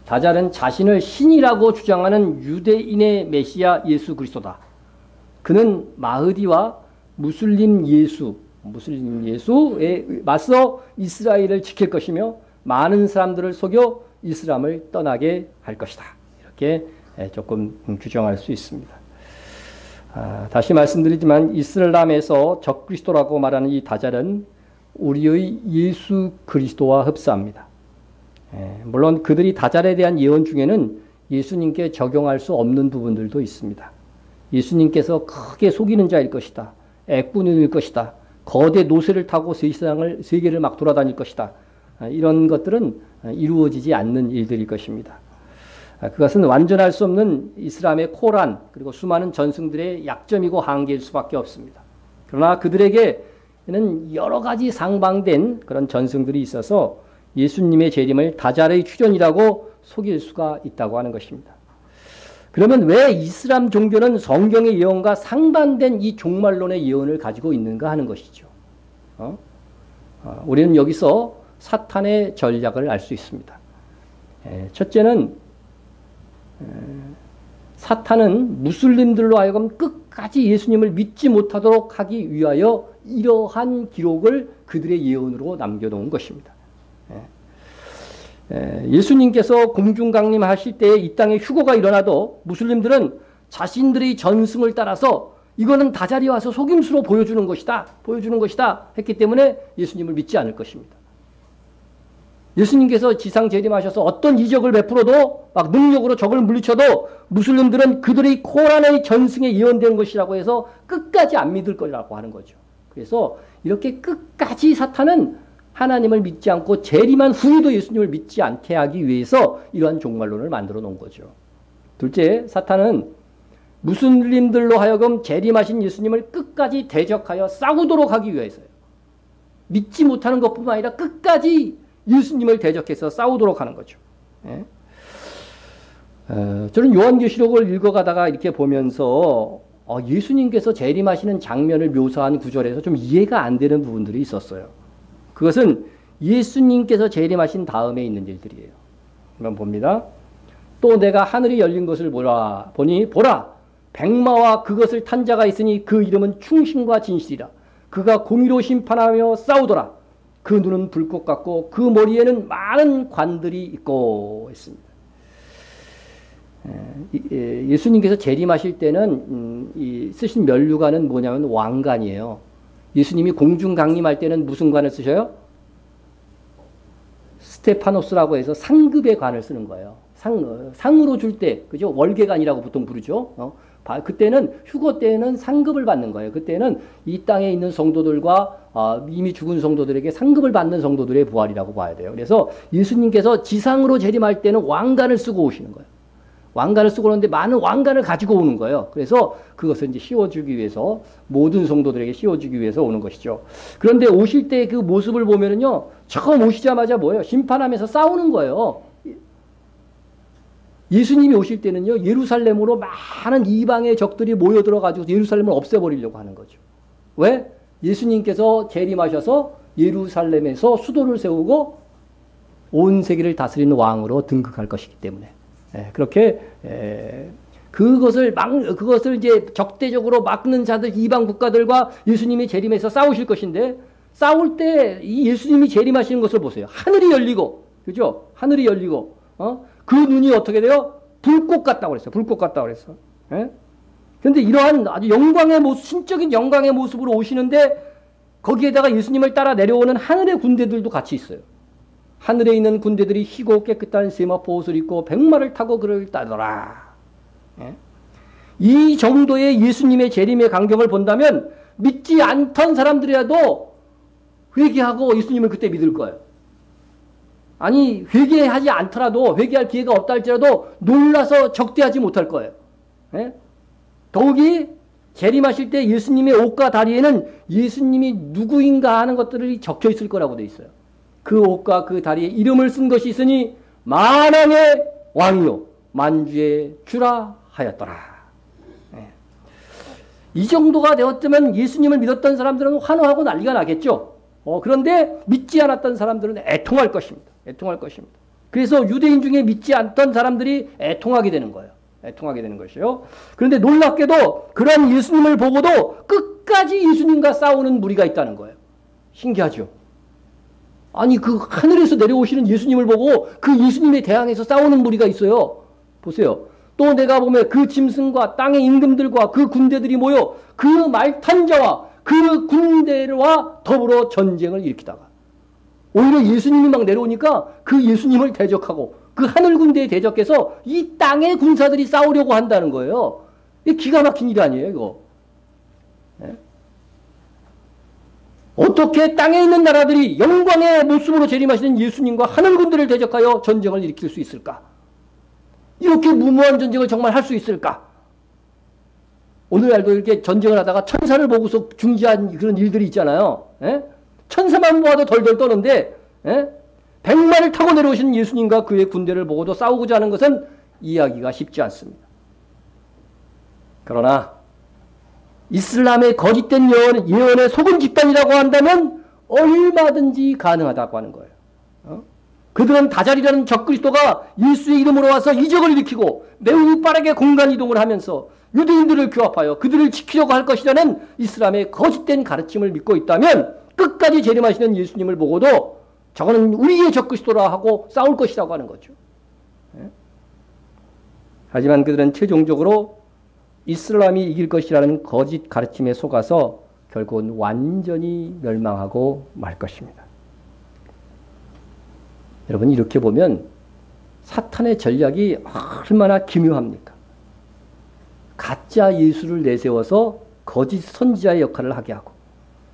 [SPEAKER 1] 다잘은 자신을 신이라고 주장하는 유대인의 메시아 예수 그리스도다. 그는 마흐디와 무슬림 예수에 맞서 이스라엘을 지킬 것이며 많은 사람들을 속여 이슬람을 떠나게 할 것이다. 이렇게 조금 규정할 수 있습니다. 다시 말씀드리지만 이슬람에서 적그리스도라고 말하는 이 다잘은 우리의 예수 그리스도와 흡사합니다. 물론 그들이 다잘에 대한 예언 중에는 예수님께 적용할 수 없는 부분들도 있습니다. 예수님께서 크게 속이는 자일 것이다. 애꾼일 것이다. 거대 노새를 타고 세계를 막 돌아다닐 것이다. 이런 것들은 이루어지지 않는 일들일 것입니다. 그것은 완전할 수 없는 이슬람의 코란 그리고 수많은 전승들의 약점이고 한계일 수밖에 없습니다. 그러나 그들에게는 여러 가지 상방된 그런 전승들이 있어서 예수님의 재림을 다잘의 출현이라고 속일 수가 있다고 하는 것입니다. 그러면 왜 이슬람 종교는 성경의 예언과 상반된 이 종말론의 예언을 가지고 있는가 하는 것이죠. 우리는 여기서 사탄의 전략을 알 수 있습니다. 첫째는 사탄은 무슬림들로 하여금 끝까지 예수님을 믿지 못하도록 하기 위하여 이러한 기록을 그들의 예언으로 남겨놓은 것입니다. 예수님께서 공중강림하실 때에 이 땅에 휴거가 일어나도 무슬림들은 자신들의 전승을 따라서 이거는 다자리 와서 속임수로 보여주는 것이다 했기 때문에 예수님을 믿지 않을 것입니다. 예수님께서 지상 재림하셔서 어떤 이적을 베풀어도 막 능력으로 적을 물리쳐도 무슬림들은 그들의 코란의 전승에 예언된 것이라고 해서 끝까지 안 믿을 거라고 하는 거죠. 그래서 이렇게 끝까지 사탄은 하나님을 믿지 않고 재림한 후에도 예수님을 믿지 않게 하기 위해서 이러한 종말론을 만들어 놓은 거죠. 둘째, 사탄은 무슬림들로 하여금 재림하신 예수님을 끝까지 대적하여 싸우도록 하기 위해서요. 믿지 못하는 것뿐만 아니라 끝까지 예수님을 대적해서 싸우도록 하는 거죠. 저는 요한계시록을 읽어가다가 이렇게 보면서 예수님께서 재림하시는 장면을 묘사한 구절에서 좀 이해가 안 되는 부분들이 있었어요. 그것은 예수님께서 재림하신 다음에 있는 일들이에요. 한번 봅니다. 또 내가 하늘이 열린 것을 보니 백마와 그것을 탄 자가 있으니 그 이름은 충신과 진실이라. 그가 공의로 심판하며 싸우더라. 그 눈은 불꽃 같고 그 머리에는 많은 관들이 있고 했습니다. 예수님께서 재림하실 때는 쓰신 면류관은 뭐냐면 왕관이에요. 예수님이 공중 강림할 때는 무슨 관을 쓰셔요? 스테파노스라고 해서 상급의 관을 쓰는 거예요. 상으로 줄 때, 그죠? 월계관이라고 보통 부르죠. 그때는 휴거 때는 상급을 받는 거예요. 그때는 이 땅에 있는 성도들과 이미 죽은 성도들에게 상급을 받는 성도들의 부활이라고 봐야 돼요. 그래서 예수님께서 지상으로 재림할 때는 왕관을 쓰고 오시는 거예요. 왕관을 쓰고 오는데 많은 왕관을 가지고 오는 거예요. 그래서 그것을 이제 씌워주기 위해서 모든 성도들에게 씌워주기 위해서 오는 것이죠. 그런데 오실 때 그 모습을 보면은요, 처음 오시자마자 뭐예요? 심판하면서 싸우는 거예요. 예수님이 오실 때는요, 예루살렘으로 많은 이방의 적들이 모여들어가지고 예루살렘을 없애버리려고 하는 거죠. 왜? 예수님께서 재림하셔서 예루살렘에서 수도를 세우고 온 세계를 다스리는 왕으로 등극할 것이기 때문에. 그렇게 그것을 이제 적대적으로 막는 자들, 이방 국가들과 예수님이 재림해서 싸우실 것인데, 싸울 때 이 예수님이 재림하시는 것을 보세요. 하늘이 열리고, 그죠? 하늘이 열리고, 그 눈이 어떻게 돼요? 불꽃 같다고 그랬어요. 불꽃 같다고 그랬어. 그런데 이러한 아주 영광의 모습, 신적인 영광의 모습으로 오시는데, 거기에다가 예수님을 따라 내려오는 하늘의 군대들도 같이 있어요. 하늘에 있는 군대들이 희고 깨끗한 세마포 옷을 입고 백마를 타고 그를 따르더라. 이 정도의 예수님의 재림의 간격을 본다면 믿지 않던 사람들이라도 회개하고 예수님을 그때 믿을 거예요. 아니, 회개하지 않더라도, 회개할 기회가 없다 할지라도 놀라서 적대하지 못할 거예요. 더욱이 재림하실 때 예수님의 옷과 다리에는 예수님이 누구인가 하는 것들이 적혀 있을 거라고 되어 있어요. 그 옷과 그 다리에 이름을 쓴 것이 있으니 만왕의 왕이요 만주의 주라 하였더라. 이 정도가 되었다면 예수님을 믿었던 사람들은 환호하고 난리가 나겠죠. 그런데 믿지 않았던 사람들은 애통할 것입니다. 애통할 것입니다. 그래서 유대인 중에 믿지 않던 사람들이 애통하게 되는 거예요. 애통하게 되는 것이요. 그런데 놀랍게도 그런 예수님을 보고도 끝까지 예수님과 싸우는 무리가 있다는 거예요. 신기하죠. 아니, 그 하늘에서 내려오시는 예수님을 보고 그 예수님에 대항해서 싸우는 무리가 있어요. 보세요. 또 내가 보면 그 짐승과 땅의 임금들과 그 군대들이 모여 그 말탄 자와 그 군대와 더불어 전쟁을 일으키다가 오히려 예수님이 막 내려오니까 그 예수님을 대적하고 그 하늘 군대에 대적해서 이 땅의 군사들이 싸우려고 한다는 거예요. 이 기가 막힌 일 아니에요, 이거. 네? 어떻게 땅에 있는 나라들이 영광의 모습으로 재림하시는 예수님과 하늘 군대를 대적하여 전쟁을 일으킬 수 있을까? 이렇게 무모한 전쟁을 정말 할 수 있을까? 오늘날도 이렇게 전쟁을 하다가 천사를 보고서 중지한 그런 일들이 있잖아요. 예? 천사만 보아도 덜덜 떠는데, 예? 백마를 타고 내려오신 예수님과 그의 군대를 보고도 싸우고자 하는 것은 이해하기가 쉽지 않습니다. 그러나 이슬람의 거짓된 예언에 속은 집단이라고 한다면 얼마든지 가능하다고 하는 거예요. 그들은 다잘이라는 적그리스도가 예수의 이름으로 와서 이적을 일으키고 매우 빠르게 공간 이동을 하면서 유대인들을 규합하여 그들을 지키려고 할 것이라는 이슬람의 거짓된 가르침을 믿고 있다면 끝까지 재림하시는 예수님을 보고도 저거는 우리의 적그리스도라 하고 싸울 것이라고 하는 거죠. 하지만 그들은 최종적으로 이슬람이 이길 것이라는 거짓 가르침에 속아서 결국은 완전히 멸망하고 말 것입니다. 여러분, 이렇게 보면 사탄의 전략이 얼마나 기묘합니까? 가짜 예수를 내세워서 거짓 선지자의 역할을 하게 하고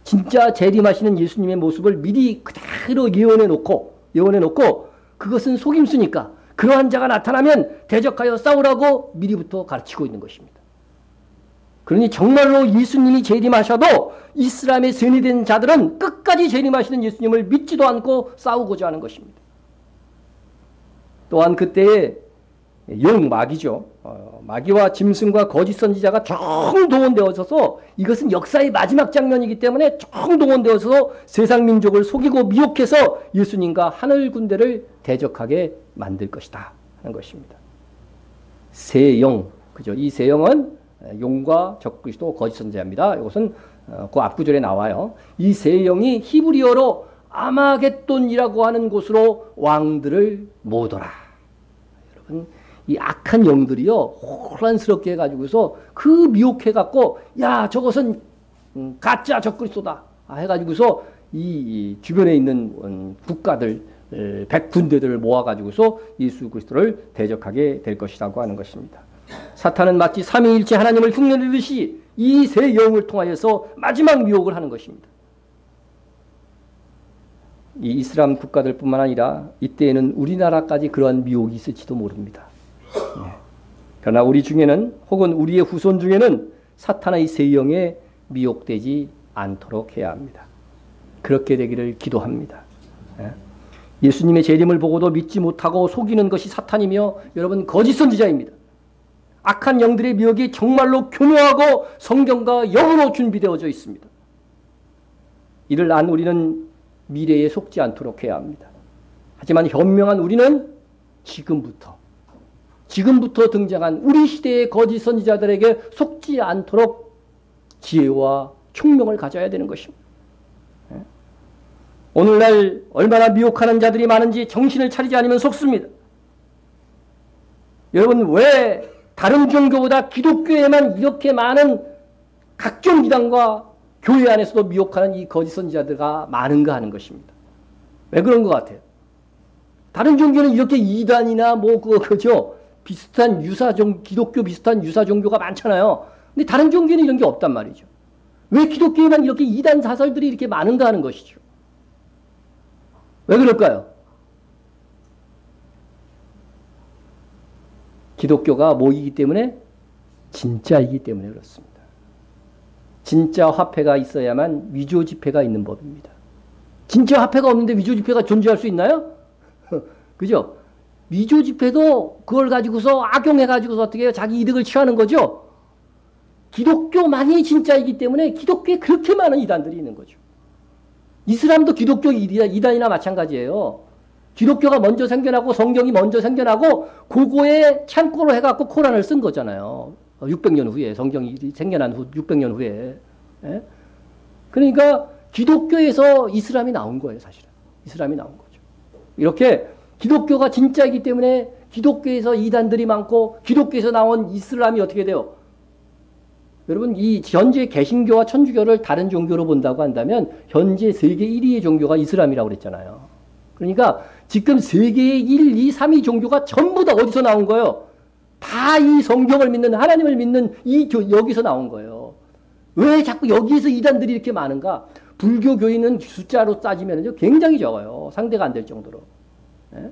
[SPEAKER 1] 진짜 재림하시는 예수님의 모습을 미리 그대로 예언해 놓고 그것은 속임수니까 그러한 자가 나타나면 대적하여 싸우라고 미리부터 가르치고 있는 것입니다. 그러니 정말로 예수님이 재림하셔도 이슬람에 세뇌된 자들은 끝까지 재림하시는 예수님을 믿지도 않고 싸우고자 하는 것입니다. 또한 그때의 마귀죠. 마귀와 짐승과 거짓 선지자가 총동원되어서 이것은 역사의 마지막 장면이기 때문에 총동원되어서 세상 민족을 속이고 미혹해서 예수님과 하늘 군대를 대적하게 만들 것이다 하는 것입니다. 세 영, 그죠? 이 세 영은 용과 적그리스도 거짓 선지자입니다. 이것은 그 앞구절에 나와요. 이 세 영이 히브리어로 아마겟돈이라고 하는 곳으로 왕들을 모으더라. 여러분, 이 악한 영들이요 혼란스럽게 해가지고서 그 미혹해갖고 야 저것은 가짜 적그리스도다 해가지고서 이 주변에 있는 국가들 백군대들을 모아가지고서 예수 그리스도를 대적하게 될 것이라고 하는 것입니다. 사탄은 마치 삼위일체 하나님을 흉내내듯이 이 세 영을 통하여서 마지막 미혹을 하는 것입니다. 이 이슬람 국가들뿐만 아니라 이때에는 우리나라까지 그러한 미혹이 있을지도 모릅니다. 그러나 우리 중에는 혹은 우리의 후손 중에는 사탄의 세 영에 미혹되지 않도록 해야 합니다. 그렇게 되기를 기도합니다. 예수님의 재림을 보고도 믿지 못하고 속이는 것이 사탄이며 여러분 거짓 선지자입니다. 악한 영들의 미혹이 정말로 교묘하고 성경과 영으로 준비되어져 있습니다. 이를 안 우리는 미래에 속지 않도록 해야 합니다. 하지만 현명한 우리는 지금부터 등장한 우리 시대의 거짓 선지자들에게 속지 않도록 지혜와 총명을 가져야 되는 것입니다. 오늘날 얼마나 미혹하는 자들이 많은지 정신을 차리지 않으면 속습니다. 여러분, 왜 다른 종교보다 기독교에만 이렇게 많은 각종 이단과 교회 안에서도 미혹하는 이 거짓 선지자들가 많은가 하는 것입니다. 왜 그런 것 같아요? 다른 종교는 이렇게 이단이나 그죠? 비슷한 기독교 비슷한 유사 종교가 많잖아요. 근데 다른 종교는 이런 게 없단 말이죠. 왜 기독교에만 이렇게 이단 사설들이 이렇게 많은가 하는 것이죠. 왜 그럴까요? 기독교가 뭐이기 때문에? 진짜이기 때문에 그렇습니다. 진짜 화폐가 있어야만 위조 지폐가 있는 법입니다. 진짜 화폐가 없는데 위조 지폐가 존재할 수 있나요? 그죠? 위조 지폐도 그걸 가지고서 악용해가지고서 어떻게 해요? 자기 이득을 취하는 거죠? 기독교만이 진짜이기 때문에 기독교에 그렇게 많은 이단들이 있는 거죠. 이슬람도 기독교 이단이나 마찬가지예요. 기독교가 먼저 생겨나고 성경이 먼저 생겨나고 그거에 참고로 해갖고 코란을 쓴 거잖아요. 600년 후에 성경이 생겨난 600년 후에. 예? 그러니까 기독교에서 이슬람이 나온 거예요. 사실은. 이슬람이 나온 거죠. 이렇게 기독교가 진짜이기 때문에 기독교에서 이단들이 많고 기독교에서 나온 이슬람이 어떻게 돼요? 여러분 이 현재 개신교와 천주교를 다른 종교로 본다고 한다면 현재 세계 1위의 종교가 이슬람이라고 그랬잖아요. 그러니까 지금 세계의 1, 2, 3위 종교가 전부 다 어디서 나온 거예요? 다 이 성경을 믿는 하나님을 믿는 여기서 나온 거예요. 왜 자꾸 여기에서 이단들이 이렇게 많은가? 불교 교인은 숫자로 따지면 굉장히 적어요. 상대가 안 될 정도로. 예?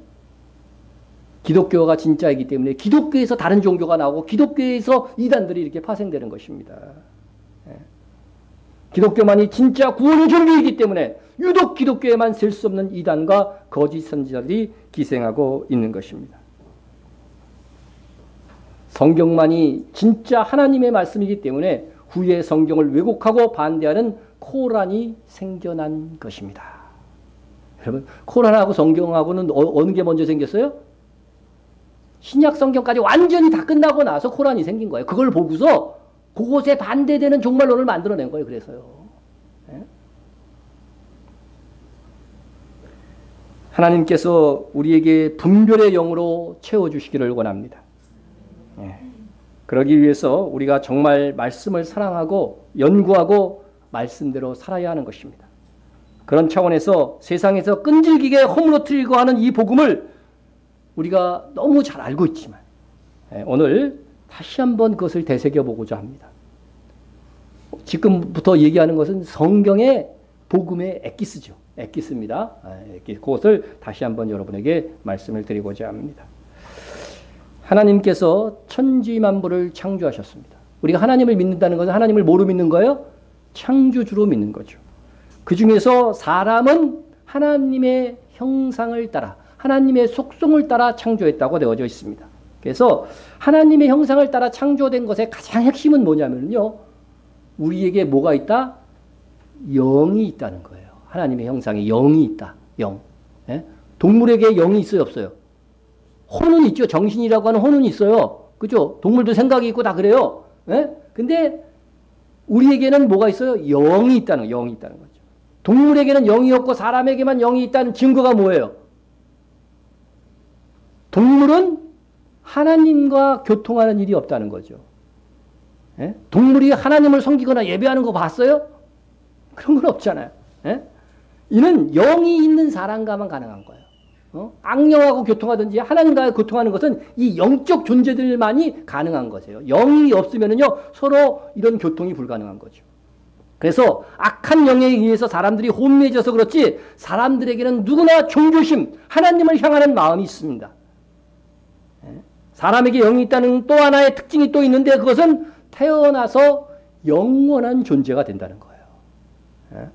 [SPEAKER 1] 기독교가 진짜이기 때문에 기독교에서 다른 종교가 나오고 기독교에서 이단들이 이렇게 파생되는 것입니다. 예. 기독교만이 진짜 구원의 종교이기 때문에 유독 기독교에만 셀 수 없는 이단과 거짓 선지자들이 기생하고 있는 것입니다. 성경만이 진짜 하나님의 말씀이기 때문에 후에 성경을 왜곡하고 반대하는 코란이 생겨난 것입니다. 여러분, 코란하고 성경하고는 어느 게 먼저 생겼어요? 신약 성경까지 완전히 다 끝나고 나서 코란이 생긴 거예요. 그걸 보고서 그것에 반대되는 종말론을 만들어낸 거예요. 그래서요. 예? 하나님께서 우리에게 분별의 영으로 채워주시기를 원합니다. 예. 그러기 위해서 우리가 정말 말씀을 사랑하고 연구하고 말씀대로 살아야 하는 것입니다. 그런 차원에서 세상에서 끈질기게 허물어뜨리고 하는 이 복음을 우리가 너무 잘 알고 있지만 오늘 다시 한번 그것을 되새겨보고자 합니다. 지금부터 얘기하는 것은 성경의 복음의 엑기스죠. 엑기스입니다. 그것을 다시 한번 여러분에게 말씀을 드리고자 합니다. 하나님께서 천지만물을 창조하셨습니다. 우리가 하나님을 믿는다는 것은 하나님을 뭐로 믿는 거예요? 창조주로 믿는 거죠. 그 중에서 사람은 하나님의 형상을 따라 하나님의 속성을 따라 창조했다고 되어져 있습니다. 그래서 하나님의 형상을 따라 창조된 것의 가장 핵심은 뭐냐면요. 우리에게 뭐가 있다? 영이 있다는 거예요. 하나님의 형상에 영이 있다. 영. 예? 동물에게 영이 있어요? 없어요? 혼은 있죠. 정신이라고 하는 혼은 있어요. 그죠? 동물도 생각이 있고 다 그래요. 예? 근데 우리에게는 뭐가 있어요? 영이 있다는 거예요. 영이 있다는 거죠. 동물에게는 영이 없고 사람에게만 영이 있다는 증거가 뭐예요? 동물은 하나님과 교통하는 일이 없다는 거죠. 예? 동물이 하나님을 섬기거나 예배하는 거 봤어요? 그런 건 없잖아요. 예? 이는 영이 있는 사람과만 가능한 거예요. 악령하고 교통하든지 하나님과 교통하는 것은 이 영적 존재들만이 가능한 것이에요. 영이 없으면은요, 서로 이런 교통이 불가능한 거죠. 그래서 악한 영에 의해서 사람들이 혼미해져서 그렇지 사람들에게는 누구나 존귀심, 하나님을 향하는 마음이 있습니다. 사람에게 영이 있다는 또 하나의 특징이 또 있는데 그것은 태어나서 영원한 존재가 된다는 거예요.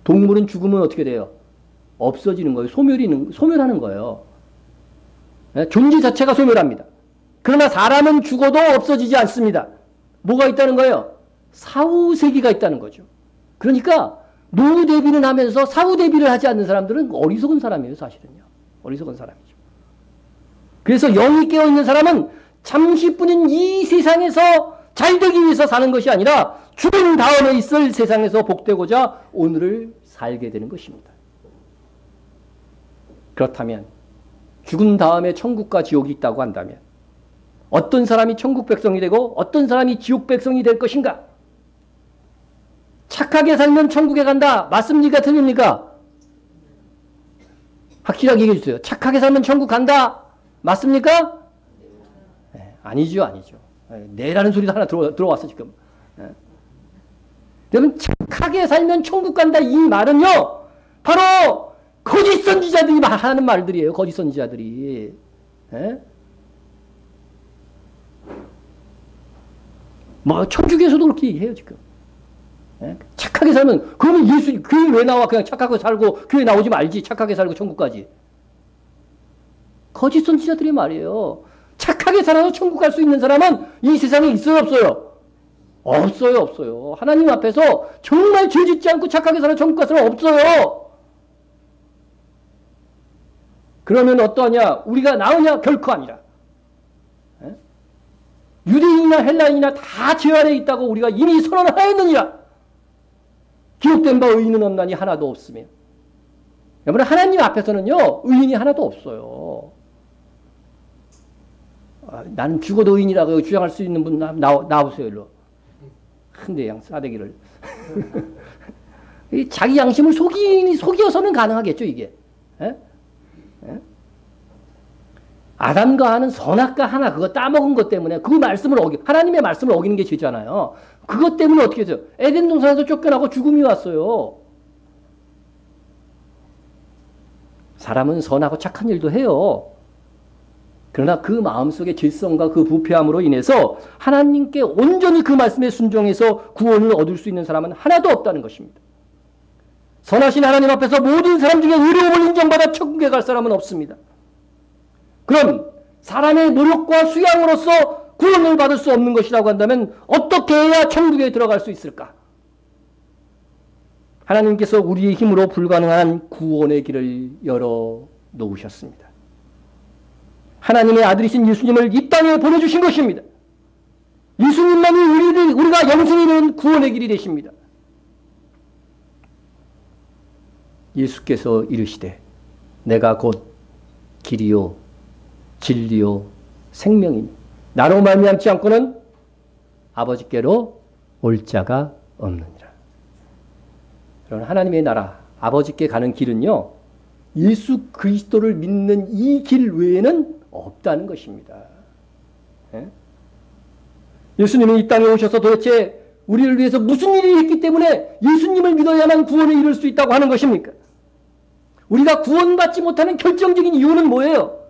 [SPEAKER 1] 동물은 죽으면 어떻게 돼요? 없어지는 거예요. 소멸하는 거예요. 존재 자체가 소멸합니다. 그러나 사람은 죽어도 없어지지 않습니다. 뭐가 있다는 거예요? 사후세계가 있다는 거죠. 그러니까 노후 대비는 하면서 사후 대비를 하지 않는 사람들은 어리석은 사람이에요. 사실은요. 어리석은 사람이죠. 그래서 영이 깨어있는 사람은 잠시뿐인 이 세상에서 잘되기 위해서 사는 것이 아니라 죽은 다음에 있을 세상에서 복되고자 오늘을 살게 되는 것입니다. 그렇다면 죽은 다음에 천국과 지옥이 있다고 한다면 어떤 사람이 천국 백성이 되고 어떤 사람이 지옥 백성이 될 것인가? 착하게 살면 천국에 간다. 맞습니까? 틀립니까? 확실하게 얘기해 주세요. 착하게 살면 천국 간다. 맞습니까? 네, 아니죠, 아니죠. 네라는 소리도 하나 들어왔어, 지금. 네. 여러분, 착하게 살면 천국 간다. 이 말은요, 바로 거짓 선지자들이 하는 말들이에요. 거짓 선지자들이. 네? 뭐, 천주교에서도 그렇게 얘기해요, 지금. 네? 착하게 살면, 그러면 예수, 교회 왜 나와? 그냥 착하게 살고, 교회 나오지 말지. 착하게 살고, 천국까지. 거짓 선지자들이 말이에요. 착하게 살아서 천국 갈 수 있는 사람은 이 세상에 있어요, 없어요? 없어요, 없어요. 하나님 앞에서 정말 죄 짓지 않고 착하게 살아 천국 갈 사람 없어요. 그러면 어떠하냐? 우리가 나오냐? 결코 아니라. 에? 유대인이나 헬라인이나 다 죄 아래 있다고 우리가 이미 선언하였느니라. 기록된 바 의인은 없나니 하나도 없으며. 여러분, 하나님 앞에서는요, 의인이 하나도 없어요. 나는 죽어도 의인이라고 주장할 수 있는 분 나오세요, 일로. 큰데 싸대기를. 자기 양심을 속여서는 가능하겠죠, 이게. 에? 에? 아담과 하는 선악과 하나 그거 따먹은 것 때문에 그 말씀을 하나님의 말씀을 어기는 게 죄잖아요. 그것 때문에 어떻게 해서 에덴 동산에서 쫓겨나고 죽음이 왔어요. 사람은 선하고 착한 일도 해요. 그러나 그 마음속의 질성과 그 부패함으로 인해서 하나님께 온전히 그 말씀에 순종해서 구원을 얻을 수 있는 사람은 하나도 없다는 것입니다. 선하신 하나님 앞에서 모든 사람 중에 의로움을 인정받아 천국에 갈 사람은 없습니다. 그럼 사람의 노력과 수양으로서 구원을 받을 수 없는 것이라고 한다면 어떻게 해야 천국에 들어갈 수 있을까? 하나님께서 우리의 힘으로 불가능한 구원의 길을 열어놓으셨습니다. 하나님의 아들이신 예수님을 이 땅에 보내주신 것입니다. 예수님만이 우리가 영생이 이루는 구원의 길이 되십니다. 예수께서 이르시되 내가 곧 길이요 진리요 생명이니 나로 말미암지 않고는 아버지께로 올 자가 없느니라. 여러분, 하나님의 나라 아버지께 가는 길은요, 예수 그리스도를 믿는 이 길 외에는 없다는 것입니다. 예? 예수님은 이 땅에 오셔서 도대체 우리를 위해서 무슨 일을 했기 때문에 예수님을 믿어야만 구원에 이를 수 있다고 하는 것입니까? 우리가 구원받지 못하는 결정적인 이유는 뭐예요?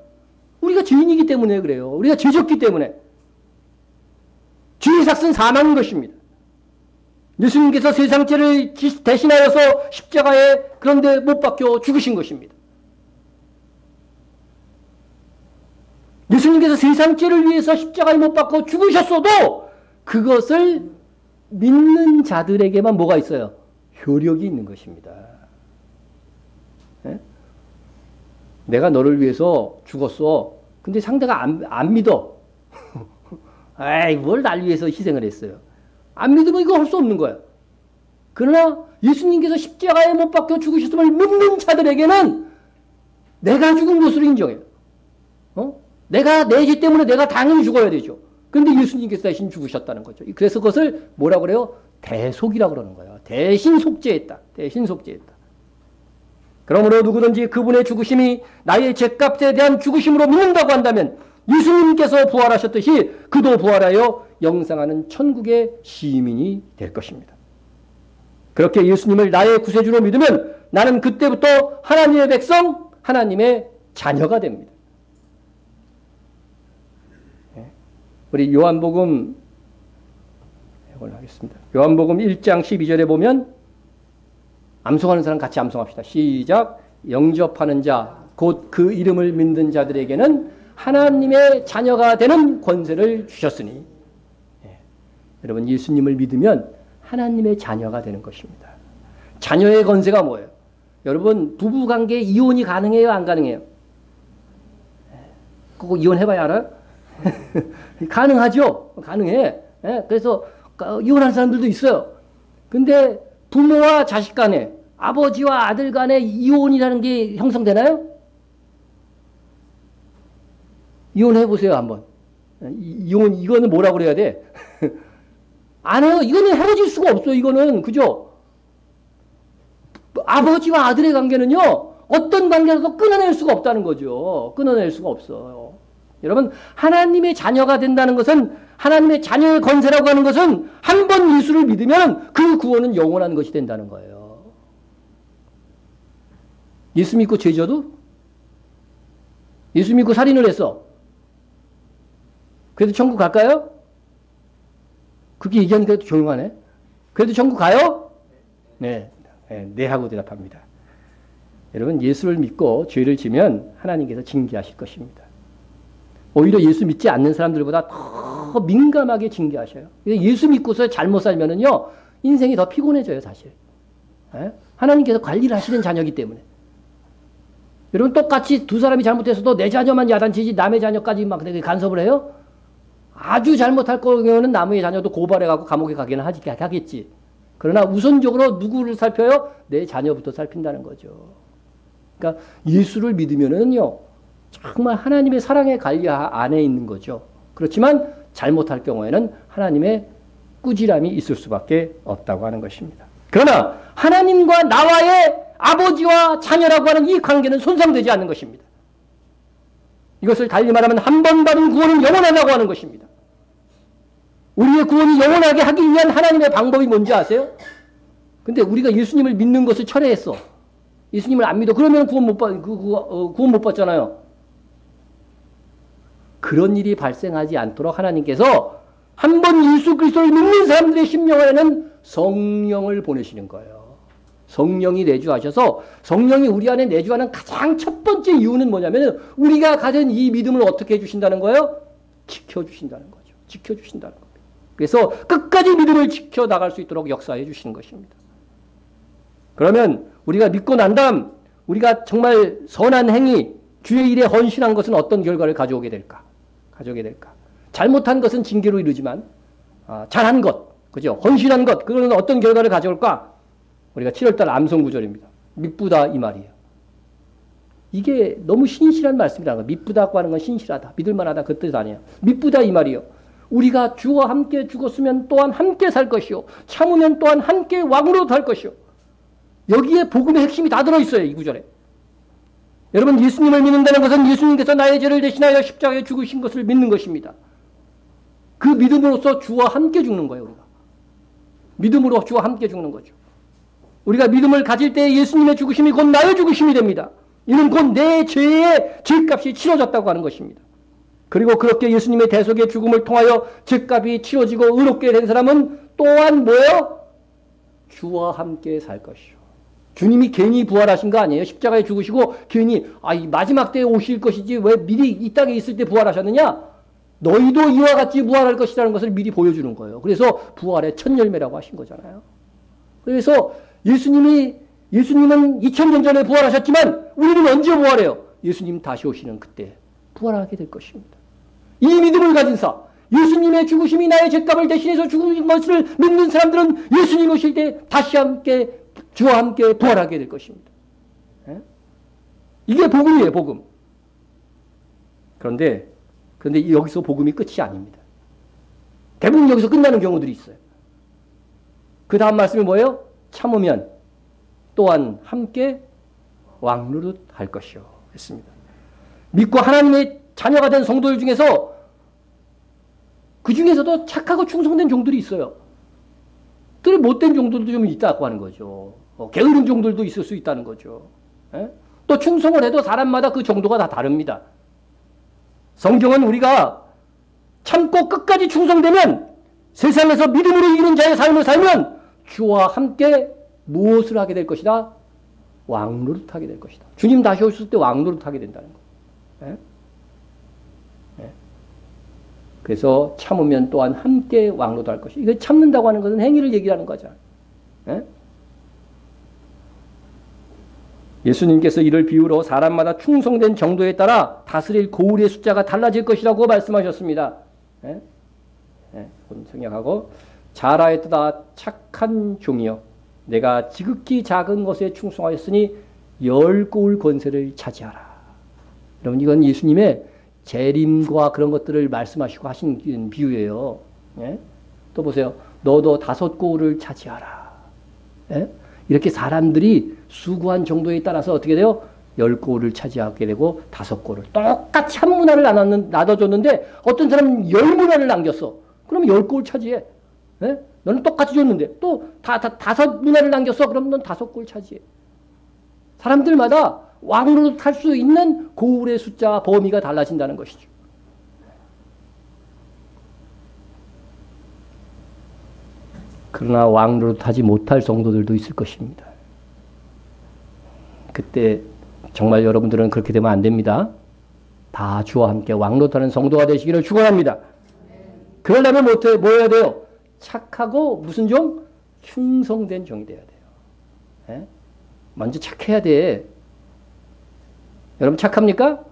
[SPEAKER 1] 우리가 죄인이기 때문에 그래요. 우리가 죄졌기 때문에. 죄의 삭은 사망인 것입니다. 예수님께서 세상 죄를 대신하여서 십자가에 그런데 못 박혀 죽으신 것입니다. 예수님께서 세상 죄를 위해서 십자가에 못 박혀 죽으셨어도 그것을 믿는 자들에게만 뭐가 있어요? 효력이 있는 것입니다. 네? 내가 너를 위해서 죽었어. 근데 상대가 안 믿어. 에이, 뭘 날 위해서 희생을 했어요. 안 믿으면 이거 할 수 없는 거야. 그러나 예수님께서 십자가에 못 박혀 죽으셨음을 믿는 자들에게는 내가 죽은 것으로 인정해요. 내가 내 죄 때문에 내가 당연히 죽어야 되죠. 그런데 예수님께서 대신 죽으셨다는 거죠. 그래서 그것을 뭐라고 그래요? 대속이라고 그러는 거예요. 대신 속죄했다. 대신 속죄했다. 그러므로 누구든지 그분의 죽으심이 나의 죄값에 대한 죽으심으로 믿는다고 한다면 예수님께서 부활하셨듯이 그도 부활하여 영생하는 천국의 시민이 될 것입니다. 그렇게 예수님을 나의 구세주로 믿으면 나는 그때부터 하나님의 백성, 하나님의 자녀가 됩니다. 우리 요한복음 하겠습니다. 요한복음 1장 12절에 보면 암송하는 사람 같이 암송합시다. 시작. 영접하는 자, 곧 그 이름을 믿는 자들에게는 하나님의 자녀가 되는 권세를 주셨으니. 여러분, 예수님을 믿으면 하나님의 자녀가 되는 것입니다. 자녀의 권세가 뭐예요? 여러분, 부부관계 이혼이 가능해요? 안 가능해요? 그거 이혼해봐야 알아요? 가능하죠? 가능해. 그래서 이혼한 사람들도 있어요. 근데 부모와 자식 간에, 아버지와 아들 간에 이혼이라는 게 형성되나요? 이혼해보세요, 한번. 이거는 뭐라고 그래야 돼? 안 해요. 이거는 헤어질 수가 없어요, 이거는. 그죠? 아버지와 아들의 관계는요, 어떤 관계라도 끊어낼 수가 없다는 거죠. 끊어낼 수가 없어요. 여러분, 하나님의 자녀가 된다는 것은, 하나님의 자녀의 권세라고 하는 것은 한 번 예수를 믿으면 그 구원은 영원한 것이 된다는 거예요. 예수 믿고 죄져도? 예수 믿고 살인을 했어. 그래도 천국 갈까요? 그렇게 얘기하니까 조용하네. 그래도 천국 가요? 네. 네 하고 대답합니다. 여러분, 예수를 믿고 죄를 지면 하나님께서 징계하실 것입니다. 오히려 예수 믿지 않는 사람들보다 더 민감하게 징계하셔요. 예수 믿고서 잘못 살면은요, 인생이 더 피곤해져요, 사실. 하나님께서 관리를 하시는 자녀이기 때문에. 여러분, 똑같이 두 사람이 잘못했어도 내 자녀만 야단치지 남의 자녀까지 막 간섭을 해요? 아주 잘못할 거면 남의 자녀도 고발해갖고 감옥에 가기는 하겠지. 그러나 우선적으로 누구를 살펴요? 내 자녀부터 살핀다는 거죠. 그러니까 예수를 믿으면은요, 정말 하나님의 사랑의 관리 안에 있는 거죠. 그렇지만 잘못할 경우에는 하나님의 꾸지람이 있을 수밖에 없다고 하는 것입니다. 그러나 하나님과 나와의 아버지와 자녀라고 하는 이 관계는 손상되지 않는 것입니다. 이것을 달리 말하면 한 번 받은 구원은 영원하다고 하는 것입니다. 우리의 구원이 영원하게 하기 위한 하나님의 방법이 뭔지 아세요? 근데 우리가 예수님을 믿는 것을 철회했어. 예수님을 안 믿어. 그러면 구원 못 받잖아요. 그런 일이 발생하지 않도록 하나님께서 한 번 예수 그리스도를 믿는 사람들의 심령 안에는 성령을 보내시는 거예요. 성령이 내주하셔서 성령이 우리 안에 내주하는 가장 첫 번째 이유는 뭐냐면 우리가 가진 이 믿음을 어떻게 해주신다는 거예요? 지켜주신다는 거죠. 지켜주신다는 겁니다. 그래서 끝까지 믿음을 지켜나갈 수 있도록 역사해 주시는 것입니다. 그러면 우리가 믿고 난 다음 우리가 정말 선한 행위, 주의 일에 헌신한 것은 어떤 결과를 가져오게 될까? 잘못한 것은 징계로 이르지만 잘한 것, 그죠? 헌신한 것, 그거는 어떤 결과를 가져올까? 우리가 7월달 암송구절입니다. 미쁘다 이 말이에요. 이게 너무 신실한 말씀이라는 거예요. 미쁘다고 하는 건 신실하다, 믿을만하다 그 뜻 아니에요. 미쁘다 이 말이에요. 우리가 주와 함께 죽었으면 또한 함께 살 것이요, 참으면 또한 함께 왕으로 살 것이요. 여기에 복음의 핵심이 다 들어있어요. 이 구절에. 여러분, 예수님을 믿는다는 것은 예수님께서 나의 죄를 대신하여 십자가에 죽으신 것을 믿는 것입니다. 그 믿음으로써 주와 함께 죽는 거예요. 우리가 믿음으로 주와 함께 죽는 거죠. 우리가 믿음을 가질 때 예수님의 죽으심이 곧 나의 죽으심이 됩니다. 이는 곧 내 죄의 죄값이 치러졌다고 하는 것입니다. 그리고 그렇게 예수님의 대속의 죽음을 통하여 죄값이 치러지고 의롭게 된 사람은 또한 뭐예요? 주와 함께 살 것이요. 주님이 괜히 부활하신 거 아니에요. 십자가에 죽으시고 괜히 이 마지막 때에 오실 것이지 왜 미리 이 땅에 있을 때 부활하셨느냐? 너희도 이와 같이 부활할 것이라는 것을 미리 보여주는 거예요. 그래서 부활의 첫 열매라고 하신 거잖아요. 그래서 예수님은 2000년 전에 부활하셨지만 우리는 언제 부활해요? 예수님 다시 오시는 그때 부활하게 될 것입니다. 이 믿음을 가진 사, 예수님의 죽으심이 나의 죄값을 대신해서 죽은 것을 믿는 사람들은 예수님 오실 때 다시 함께 주와 함께 부활하게 될 것입니다. 이게 복음이에요, 복음. 그런데 여기서 복음이 끝이 아닙니다. 대부분 여기서 끝나는 경우들이 있어요. 그 다음 말씀이 뭐예요? 참으면 또한 함께 왕노릇 할 것이요. 했습니다. 믿고 하나님의 자녀가 된 성도들 중에서 그 중에서도 착하고 충성된 종들이 있어요. 또 못된 종들도 좀 있다고 하는 거죠. 게으른 종들도 있을 수 있다는 거죠. 또 충성을 해도 사람마다 그 정도가 다 다릅니다. 성경은 우리가 참고 끝까지 충성되면 세상에서 믿음으로 이기는 자의 삶을 살면 주와 함께 무엇을 하게 될 것이다? 왕노릇하게 될 것이다. 주님 다시 오실 때 왕노릇하게 된다는 거예요. 그래서 참으면 또한 함께 왕노릇할 것이다. 이거 참는다고 하는 것은 행위를 얘기하는 거잖아요. 예수님께서 이를 비유로 사람마다 충성된 정도에 따라 다스릴 고울의 숫자가 달라질 것이라고 말씀하셨습니다. 생략하고 잘하였다 착한 종이여 내가 지극히 작은 것에 충성하였으니 10고울 권세를 차지하라. 여러분 이건 예수님의 재림과 그런 것들을 말씀하시고 하신 비유예요. 또 보세요. 너도 5고울을 차지하라. 이렇게 사람들이 수고한 정도에 따라서 어떻게 돼요? 10고울을 차지하게 되고 5고울을 똑같이 한 문화를 나눠줬는데 어떤 사람은 10문화를 남겼어. 그러면 10고울 차지해. 너는 똑같이 줬는데 또 5문화를 남겼어. 그럼 넌 5고울 차지해. 사람들마다 왕노릇 할 수 있는 고울의 숫자와 범위가 달라진다는 것이죠. 그러나 왕노릇 하지 못할 성도들도 있을 것입니다. 그때 정말 여러분들은 그렇게 되면 안 됩니다. 다 주와 함께 왕노릇하는 성도가 되시기를 축원합니다. 그러려면 뭐 해야 돼요? 착하고 무슨 종? 충성된 종이 돼야 돼요. 먼저 착해야 돼. 여러분 착합니까?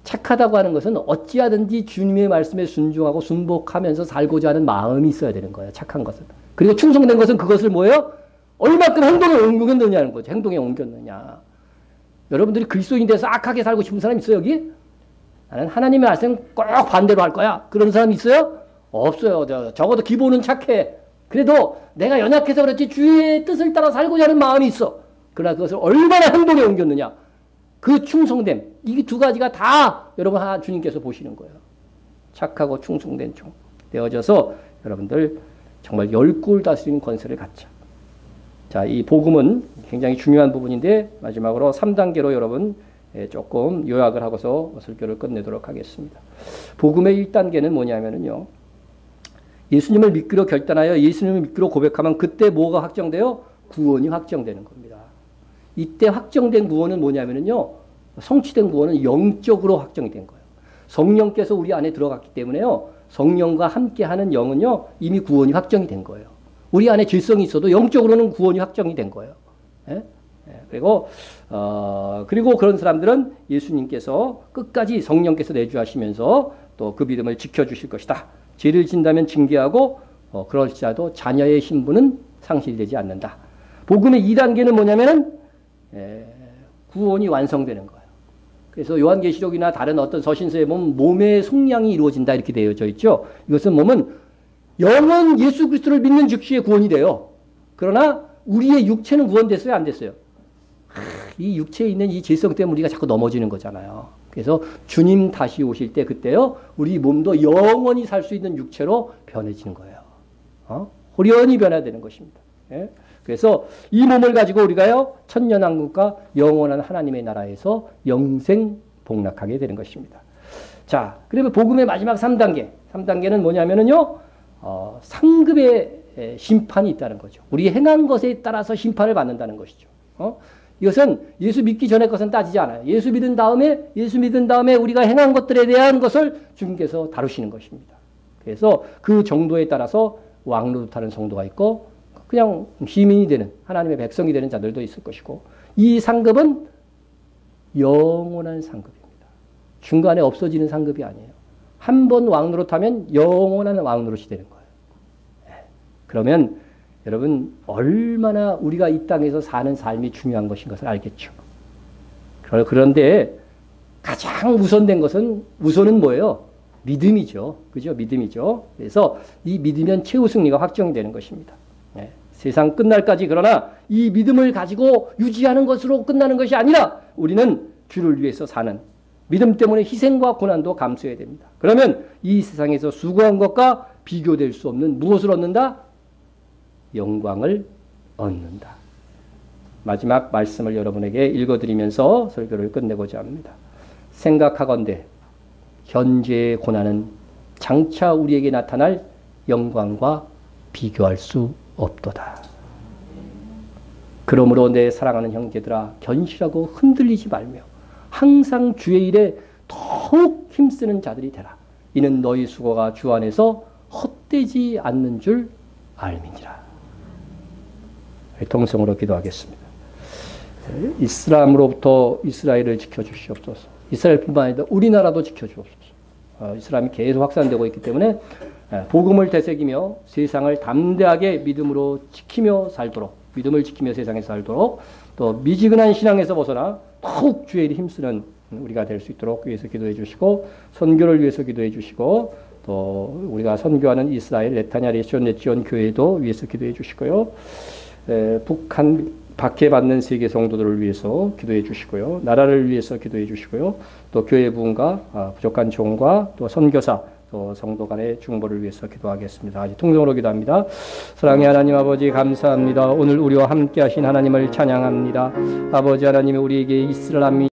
[SPEAKER 1] 착하다고 하는 것은 어찌하든지 주님의 말씀에 순종하고 순복하면서 살고자 하는 마음이 있어야 되는 거예요. 착한 것은. 그리고 충성된 것은 그것을 뭐예요? 얼마큼 행동에 옮겼느냐는 거죠. 행동에 옮겼느냐. 여러분들이 그리스도인 돼서 악하게 살고 싶은 사람 있어요, 여기? 나는 하나님의 말씀 꼭 반대로 할 거야. 그런 사람 있어요? 없어요. 적어도 기본은 착해. 그래도 내가 연약해서 그렇지 주의 뜻을 따라 살고자 하는 마음이 있어. 그러나 그것을 얼마나 행동에 옮겼느냐. 그 충성됨. 이 두 가지가 다 여러분 하나 주님께서 보시는 거예요. 착하고 충성된 종 되어져서 여러분들 정말 열골 다스리는 권세를 갖자. 자, 이 복음은 굉장히 중요한 부분인데 마지막으로 3단계로 여러분 조금 요약을 하고서 설교를 끝내도록 하겠습니다. 복음의 1단계는 뭐냐면요. 예수님을 믿기로 결단하여 예수님을 믿기로 고백하면 그때 뭐가 확정돼요? 구원이 확정되는 겁니다. 이때 확정된 구원은 뭐냐면요. 성취된 구원은 영적으로 확정이 된 거예요. 성령께서 우리 안에 들어갔기 때문에요. 성령과 함께하는 영은요. 이미 구원이 확정이 된 거예요. 우리 안에 죄성이 있어도 영적으로는 구원이 확정이 된 거예요. 예? 그리고 그런 사람들은 예수님께서 끝까지 성령께서 내주하시면서 또 그 믿음을 지켜주실 것이다. 죄를 진다면 징계하고 그럴지라도 자녀의 신분은 상실되지 않는다. 복음의 2단계는 뭐냐면은 구원이 완성되는 거예요. 그래서 요한계시록이나 다른 어떤 서신서에 보면 몸의 속량이 이루어진다 이렇게 되어져 있죠. 이것은 몸은 영원 예수 그리스도를 믿는 즉시에 구원이 돼요. 그러나 우리의 육체는 구원됐어요? 안 됐어요? 이 육체에 있는 이 죄성 때문에 우리가 자꾸 넘어지는 거잖아요. 그래서 주님 다시 오실 때 그때요. 우리 몸도 영원히 살 수 있는 육체로 변해지는 거예요. 호련히 변화되는 것입니다. 예? 그래서 이 몸을 가지고 우리가요. 천년왕국과 영원한 하나님의 나라에서 영생 복락하게 되는 것입니다. 자, 그러면 복음의 마지막 3단계. 3단계는 뭐냐면요. 상급의 심판이 있다는 거죠. 우리 행한 것에 따라서 심판을 받는다는 것이죠. 이것은 예수 믿기 전의 것은 따지지 않아요. 예수 믿은 다음에 우리가 행한 것들에 대한 것을 주님께서 다루시는 것입니다. 그래서 그 정도에 따라서 왕노릇하는 성도가 있고 그냥 시민이 되는 하나님의 백성이 되는 자들도 있을 것이고 이 상급은 영원한 상급입니다. 중간에 없어지는 상급이 아니에요. 한 번 왕노릇하면 영원한 왕노릇이 되는 거예요. 그러면 여러분 얼마나 우리가 이 땅에서 사는 삶이 중요한 것인 것을 알겠죠. 그런데 가장 우선은 뭐예요? 믿음이죠. 그죠? 믿음이죠. 그래서 이 믿으면 최후 승리가 확정이 되는 것입니다. 세상 끝날까지 그러나 이 믿음을 가지고 유지하는 것으로 끝나는 것이 아니라 우리는 주를 위해서 사는 믿음 때문에 희생과 고난도 감수해야 됩니다. 그러면 이 세상에서 수고한 것과 비교될 수 없는 무엇을 얻는다? 영광을 얻는다. 마지막 말씀을 여러분에게 읽어드리면서 설교를 끝내고자 합니다. 생각하건대 현재의 고난은 장차 우리에게 나타날 영광과 비교할 수 없도다. 그러므로 내 사랑하는 형제들아 견실하고 흔들리지 말며 항상 주의 일에 더욱 힘쓰는 자들이 되라. 이는 너희 수고가 주 안에서 헛되지 않는 줄 알미니라. 통성으로 기도하겠습니다. 이슬람으로부터 이스라엘을 지켜주시옵소서. 이스라엘뿐만 아니라 우리나라도 지켜주옵소서. 이슬람이 계속 확산되고 있기 때문에 복음을 되새기며 세상을 담대하게 믿음으로 지키며 살도록 믿음을 지키며 세상에 살도록 또 미지근한 신앙에서 벗어나 더욱 주의 일에 힘쓰는 우리가 될 수 있도록 위해서 기도해 주시고 선교를 위해서 기도해 주시고 또 우리가 선교하는 이스라엘 네타냐 레시온 네지온 교회도 위해서 기도해 주시고요. 북한 박해받는 세계 성도들을 위해서 기도해 주시고요. 나라를 위해서 기도해 주시고요. 또 교회 부흥과 부족한 종과 또 선교사 또 성도 간의 중보를 위해서 기도하겠습니다. 아직 통성으로 기도합니다. 사랑의 하나님 아버지 감사합니다. 오늘 우리와 함께 하신 하나님을 찬양합니다. 아버지 하나님이 우리에게 이스라엘이